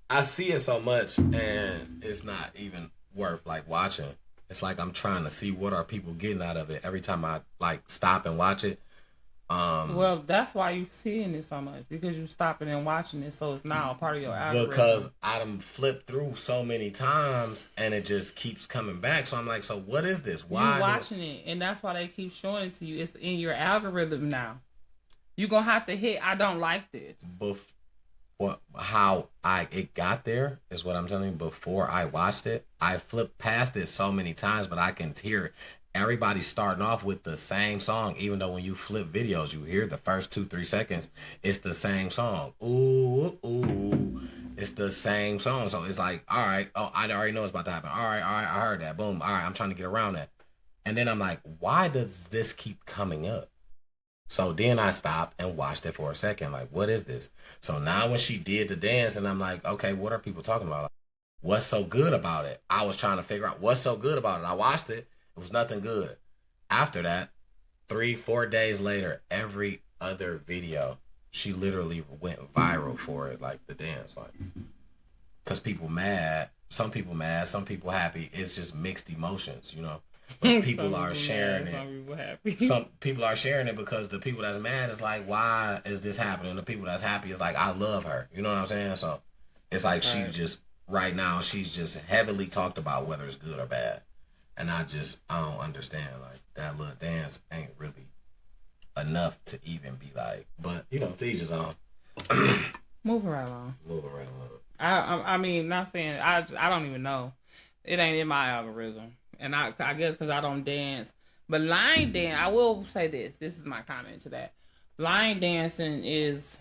I see it so much and it's not even worth like watching. It's like I'm trying to see what are people getting out of it every time I like stop and watch it. Well, that's why you're seeing it so much, because you're stopping and watching it, so it's now a part of your algorithm. Because I done flipped through so many times and it just keeps coming back. So I'm like, so what is this? Why you watching it, and that's why they keep showing it to you. It's in your algorithm now. You're gonna have to hit I don't like this. How I it got there is what I'm telling you. Before I watched it, I flipped past it so many times, but I can hear everybody starting off with the same song. Even though when you flip videos, you hear the first 2-3 seconds, it's the same song. Ooh, ooh, it's the same song. So it's like, all right, oh, I already know it's about to happen. All right, I heard that. Boom. All right, I'm trying to get around that. And then I'm like, why does this keep coming up? So then I stopped and watched it for a second. Like, what is this? So now when she did the dance, and I'm like, okay, what are people talking about? Like, what's so good about it? I was trying to figure out what's so good about it. I watched it. It was nothing good. After that, 3-4 days later, every other video, she literally went viral for it, like the dance. Like, because people mad. Some people happy. It's just mixed emotions, you know. But people are sharing it. Some people happy. Some people are sharing it because the people that's mad is like, why is this happening? The people that's happy is like, I love her. You know what I'm saying? So it's like she just right now she's just heavily talked about whether it's good or bad, and I don't understand. Like, that little dance ain't really enough to even be like. But you know, to each his own. Moving right along. Moving right along. I mean, not saying I don't even know. It ain't in my algorithm, and I guess because I don't dance. But line dance, I will say this. This is my comment to that. Line dancing is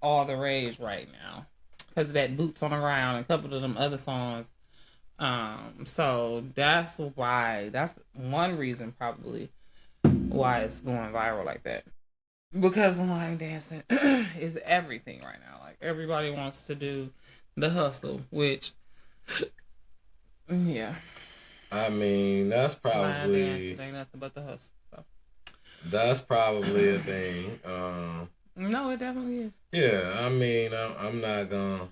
all the rage right now because of that boots on the ground and a couple of them other songs. So that's why. That's one reason probably why it's going viral like that. Because line dancing is everything right now. Like everybody wants to do the hustle, which yeah, I mean, that's line probably dancing ain't nothing but the hustle. So. that's probably a thing. No, it definitely is. Yeah, I mean, I'm not gonna.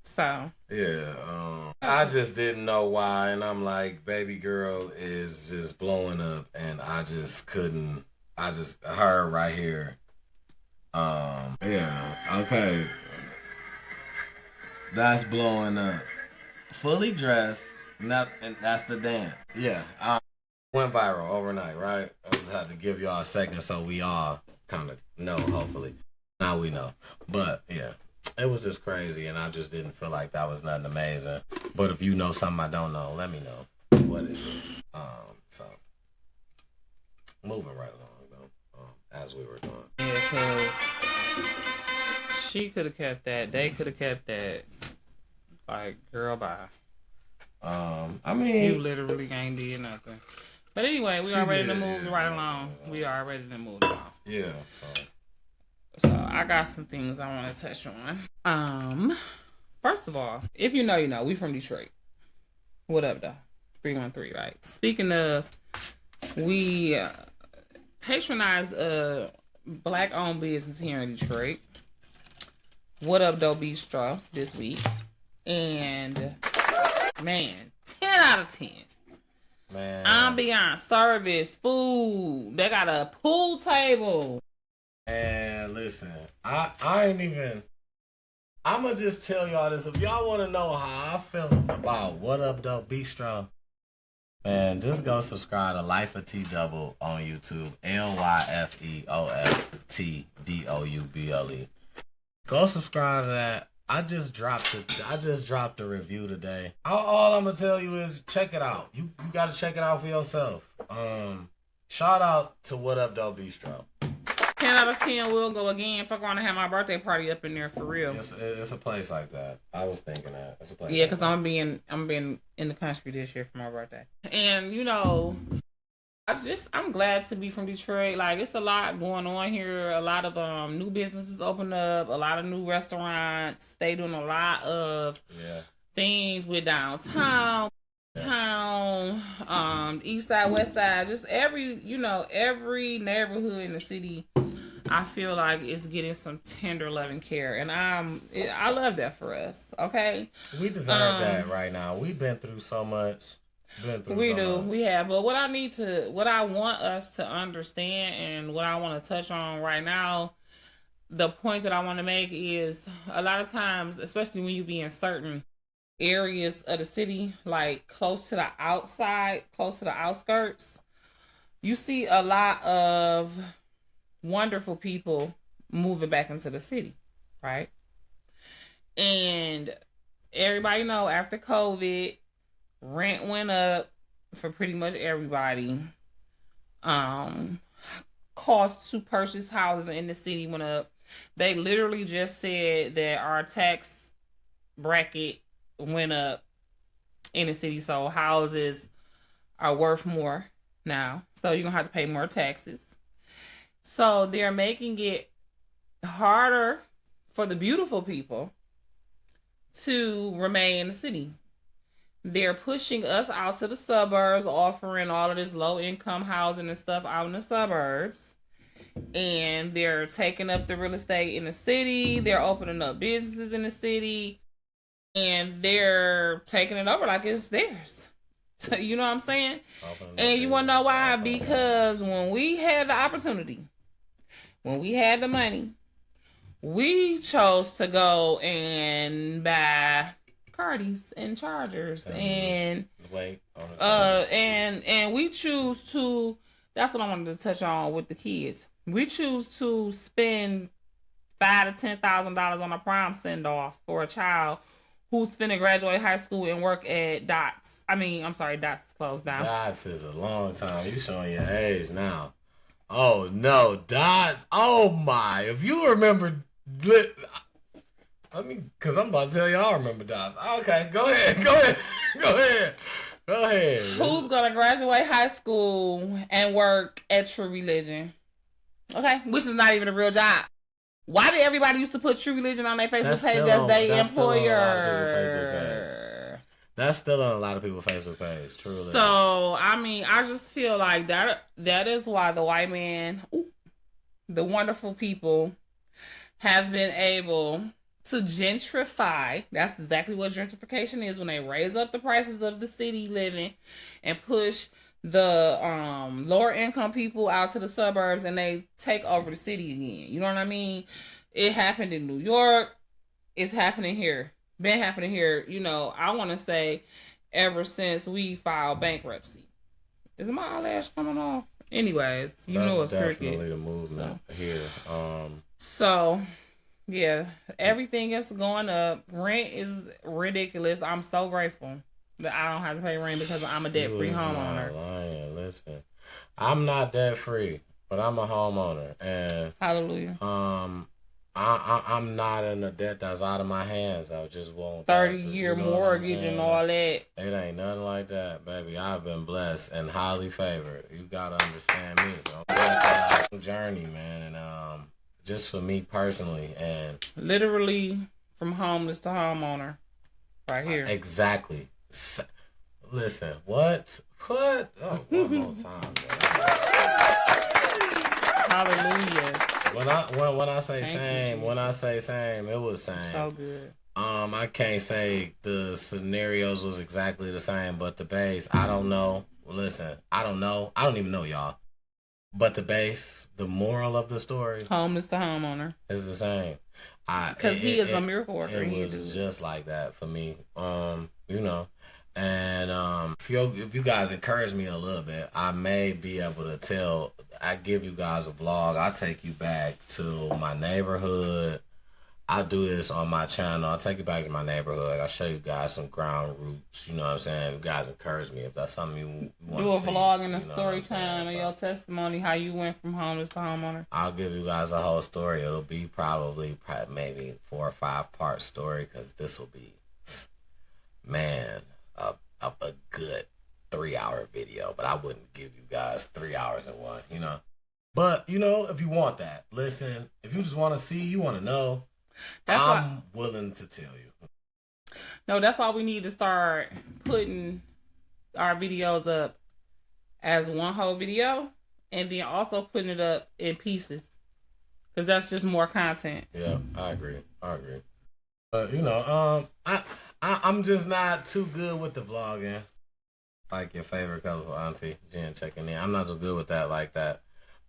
So Yeah, I just didn't know why, and I'm like, baby girl is just blowing up, and I just couldn't. I just her right here. Yeah, okay, that's blowing up. Fully dressed, not, and that's the dance. Yeah, went viral overnight, right? I just had to give y'all a second so we all kind of know, hopefully. Now we know. But yeah, it was just crazy, and I just didn't feel like that was nothing amazing. But if you know something I don't know, let me know. What is it? So moving right along, though, as we were doing. yeah, because she could have kept that. They could have kept that. Like, girl, bye. I mean, you literally ain't did nothing. But anyway, we are ready to move right along. We are ready to move along. Yeah. So I got some things I want to touch on. First of all, if you know, you know. We from Detroit. What up, though? 313, right? Speaking of, we patronize a black-owned business here in Detroit. What up, though, Bistro this week, and man, 10 out of 10. Man. Ambiance, service, food. They got a pool table. And listen, I ain't even. I'ma just tell y'all this. If y'all want to know how I feel about What Up Dope Bistro, man, just go subscribe to Life of T Double on YouTube. LYFEOFTDOUBLE. Go subscribe to that. I just dropped a review today. All I'm gonna tell you is check it out. You gotta check it out for yourself. Shout out to What Up Dope Bistro. 10 out of 10 will go again. Fuck around and have my birthday party up in there for real. It's a place like that. I was thinking that. It's a place. Yeah, because I'm being in the country this year for my birthday. And you know, I'm glad to be from Detroit. Like it's a lot going on here. A lot of new businesses open up, a lot of new restaurants. They doing a lot of things with downtown. East side, west side, just every neighborhood in the city, I feel like it's getting some tender loving care, and I love that for us. Okay, we deserve that right now. We've been through so much. We have, but what I want us to understand, and what I want to touch on right now, the point that I want to make is a lot of times, especially when you be in certain areas of the city, like close to the outskirts, you see a lot of wonderful people moving back into the city, right? And everybody know after COVID, rent went up for pretty much everybody. Cost to purchase houses in the city went up. They literally just said that our tax bracket went up in the city, so houses are worth more now, so you're gonna have to pay more taxes. So they're making it harder for the beautiful people to remain in the city. They're pushing us out to the suburbs, offering all of this low income housing and stuff out in the suburbs, and they're taking up the real estate in the city. They're opening up businesses in the city, and they're taking it over like it's theirs. You know what I'm saying? And you want to know why? Because when we had the opportunity, when we had the money, we chose to go and buy Cardis and Chargers and we choose to. That's what I wanted to touch on with the kids. We choose to spend $5,000 to $10,000 on a prom send off for a child who's finna graduate high school and work at Dots. I'm sorry, Dots is closed down. Dots is a long time. You showing your age now. Oh no, Dots. Oh my. If you remember, cause I'm about to tell you I remember Dots. Okay, go ahead. Go ahead. Who's gonna graduate high school and work at True Religion? Okay, which is not even a real job. Why did everybody used to put True Religion on their Facebook page as their employer? That's still on a lot of people's Facebook page. True Religion. So I just feel like that is why the white man, the wonderful people, have been able to gentrify. That's exactly what gentrification is, when they raise up the prices of the city living and push the lower income people out to the suburbs, and they take over the city again. You know what I mean? It happened in New York. It's happening here. Been happening here. I want to say ever since we filed bankruptcy. Is my eyelash coming off? Anyways, it's definitely cricket. The movement here. So yeah, everything is going up. Rent is ridiculous. I'm so grateful that I don't have to pay rent because I'm a debt-free homeowner. Lying. Listen, I'm not debt-free, but I'm a homeowner, and hallelujah. I'm not in a debt that's out of my hands. I just won't 30-year mortgage and all that. It ain't nothing like that, baby. I've been blessed and highly favored. You gotta understand me. That's a journey, man, and just for me personally, and literally from homeless to homeowner, right here. Exactly. Listen, what? Oh, one more time, man. Hallelujah. When I say same, it was same. So good. I can't say the scenarios was exactly the same, but the base, I don't know. Listen, I don't know. I don't even know, y'all. But the base, the moral of the story, homeless to homeowner, is the same. Because he is a miracle worker. It was just like that for me. And if you guys encourage me a little bit, I may be able to I give you guys a vlog. I take you back to my neighborhood. I do this on my channel. I'll take you back to my neighborhood. I'll show you guys some ground roots. You know what I'm saying? You guys encourage me if that's something you want to see. Do a vlog and a story time and your testimony, how you went from homeless to homeowner. I'll give you guys a whole story. It'll be probably maybe 4 or 5 part story, because this will be, man, a good 3-hour video. But I wouldn't give you guys 3 hours in one, But, if you want that, listen, if you just want to see, you want to know, I'm willing to tell you. No, that's why we need to start putting our videos up as one whole video, and then also putting it up in pieces, because that's just more content. Yeah, I agree. But I'm just not too good with the vlogging. Like your favorite colorful auntie Jen checking in. I'm not so good with that like that.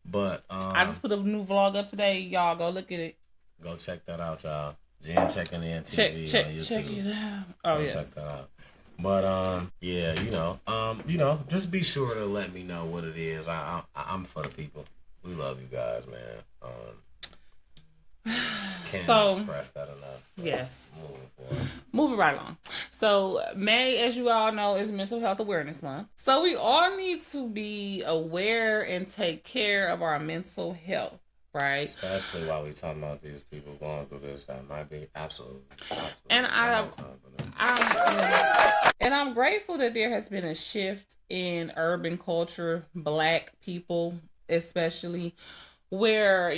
But I just put a new vlog up today. Y'all go look at it. Go check that out, y'all. Jen checking in TV on YouTube. Check it out. Oh, yes. Check that out. But yeah, just be sure to let me know what it is. I'm for the people. We love you guys, man. Can't express that enough. Yes. Moving right along. So May, as you all know, is Mental Health Awareness Month. So we all need to be aware and take care of our mental health, right? Especially while we talking about these people going through this, that might be absolutely. And I'm grateful that there has been a shift in urban culture, Black people especially, where,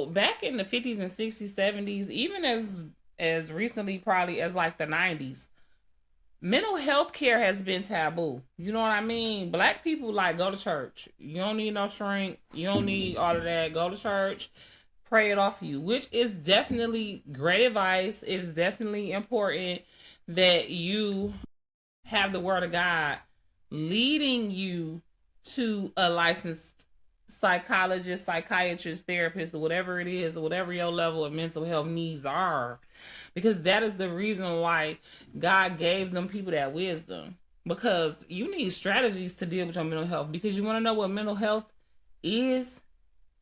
back in the 50s and 60s, 70s, even as recently probably as like the 90s, mental health care has been taboo. You know what I mean? Black people go to church. You don't need no shrink. You don't need all of that. Go to church, pray it off you, which is definitely great advice. It's definitely important that you have the word of God leading you to a licensed psychologist, psychiatrist, therapist, or whatever it is, or whatever your level of mental health needs are, because that is the reason why God gave them people that wisdom, because you need strategies to deal with your mental health. Because you want to know what mental health is?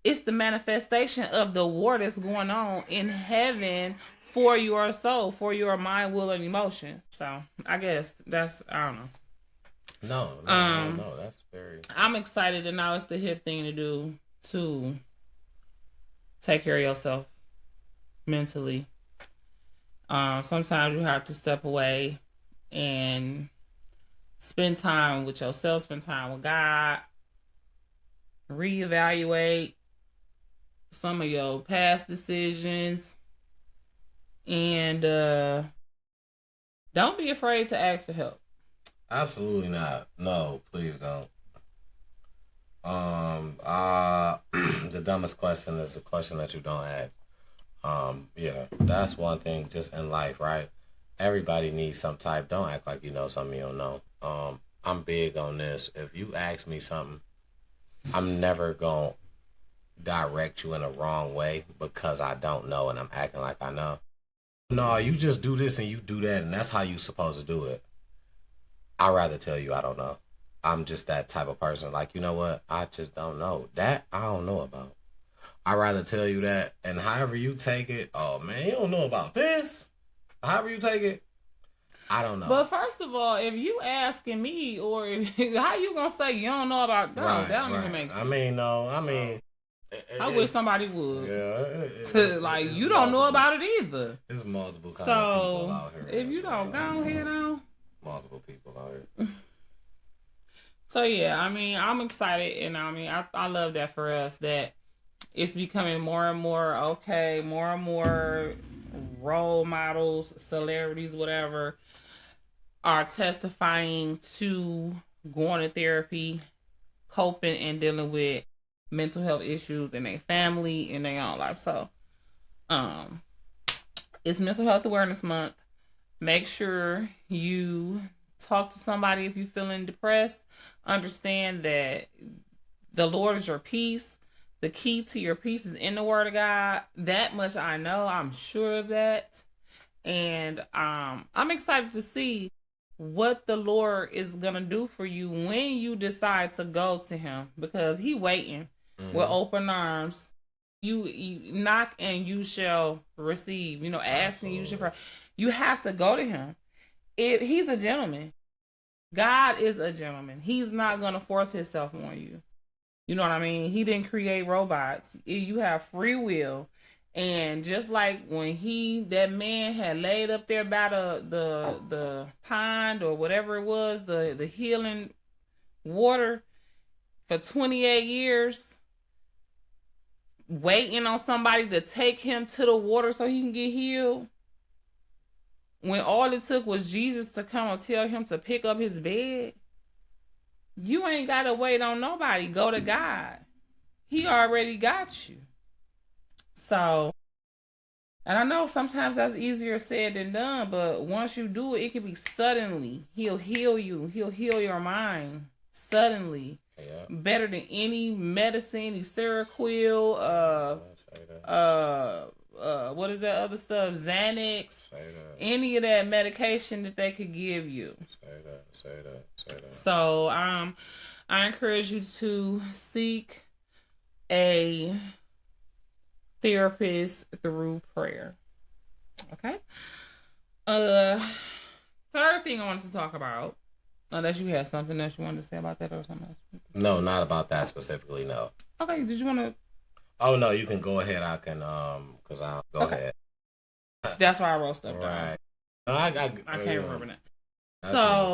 It's the manifestation of the war that's going on in heaven for your soul, for your mind, will, and emotions. So I guess that's, I don't know. No. That's very. I'm excited, and now it's the hip thing to do to take care of yourself mentally. Sometimes you have to step away and spend time with yourself, spend time with God, reevaluate some of your past decisions, and don't be afraid to ask for help. Absolutely not. No, please don't. The dumbest question is the question that you don't ask. Yeah, that's one thing just in life, right? Everybody needs some type. Don't act like you know something you don't know. I'm big on this. If you ask me something, I'm never gonna direct you in a wrong way because I don't know and I'm acting like I know. No, you just do this and you do that, and that's how you supposed to do it. I'd rather tell you I don't know. I'm just that type of person. Like, you know what? I just don't know. That I don't know about. I'd rather tell you that, and however you take it, oh man, you don't know about this. However you take it, I don't know. But first of all, if you asking me, or if, how you gonna say you don't know about that? That don't even make sense. I mean, no, I mean, I wish somebody would. Yeah, like you don't know about it either. There's multiple kind of people out here. If you don't, go ahead on. Multiple people out here. So yeah, I mean, I'm excited, and I mean, I love that for us that it's becoming more and more okay, more and more role models, celebrities, whatever, are testifying to going to therapy, coping, and dealing with mental health issues in their family and their own life. So, it's Mental Health Awareness Month. Make sure you talk to somebody if you're feeling depressed. Understand that the Lord is your peace. The key to your peace is in the Word of God. That much I know. I'm sure of that. And I'm excited to see what the Lord is going to do for you when you decide to go to Him, because He waiting with open arms. You knock and you shall receive. You know, ask and you shall. You have to go to Him. He's a gentleman. God is a gentleman. He's not going to force Himself on you. You know what I mean? He didn't create robots. You have free will. And just like when that man had laid up there by the pond or whatever it was, the healing water for 28 years, waiting on somebody to take him to the water so he can get healed, when all it took was Jesus to come and tell him to pick up his bed, you ain't got to wait on nobody. Go to God. He already got you. So, and I know sometimes that's easier said than done, but once you do it, it can be suddenly. He'll heal you. He'll heal your mind suddenly. Yeah. Better than any medicine, any Seroquel, what is that other stuff? Xanax. Any of that medication that they could give you. Say that. So, I encourage you to seek a therapist through prayer. Okay. Third thing I wanted to talk about, unless you had something else you wanted to say about that or something else. No, not about that specifically. No. Okay. Did you want to? Oh no, you can go ahead. I can because I'll go ahead. That's why I wrote stuff down. Right. No, I can't remember that. So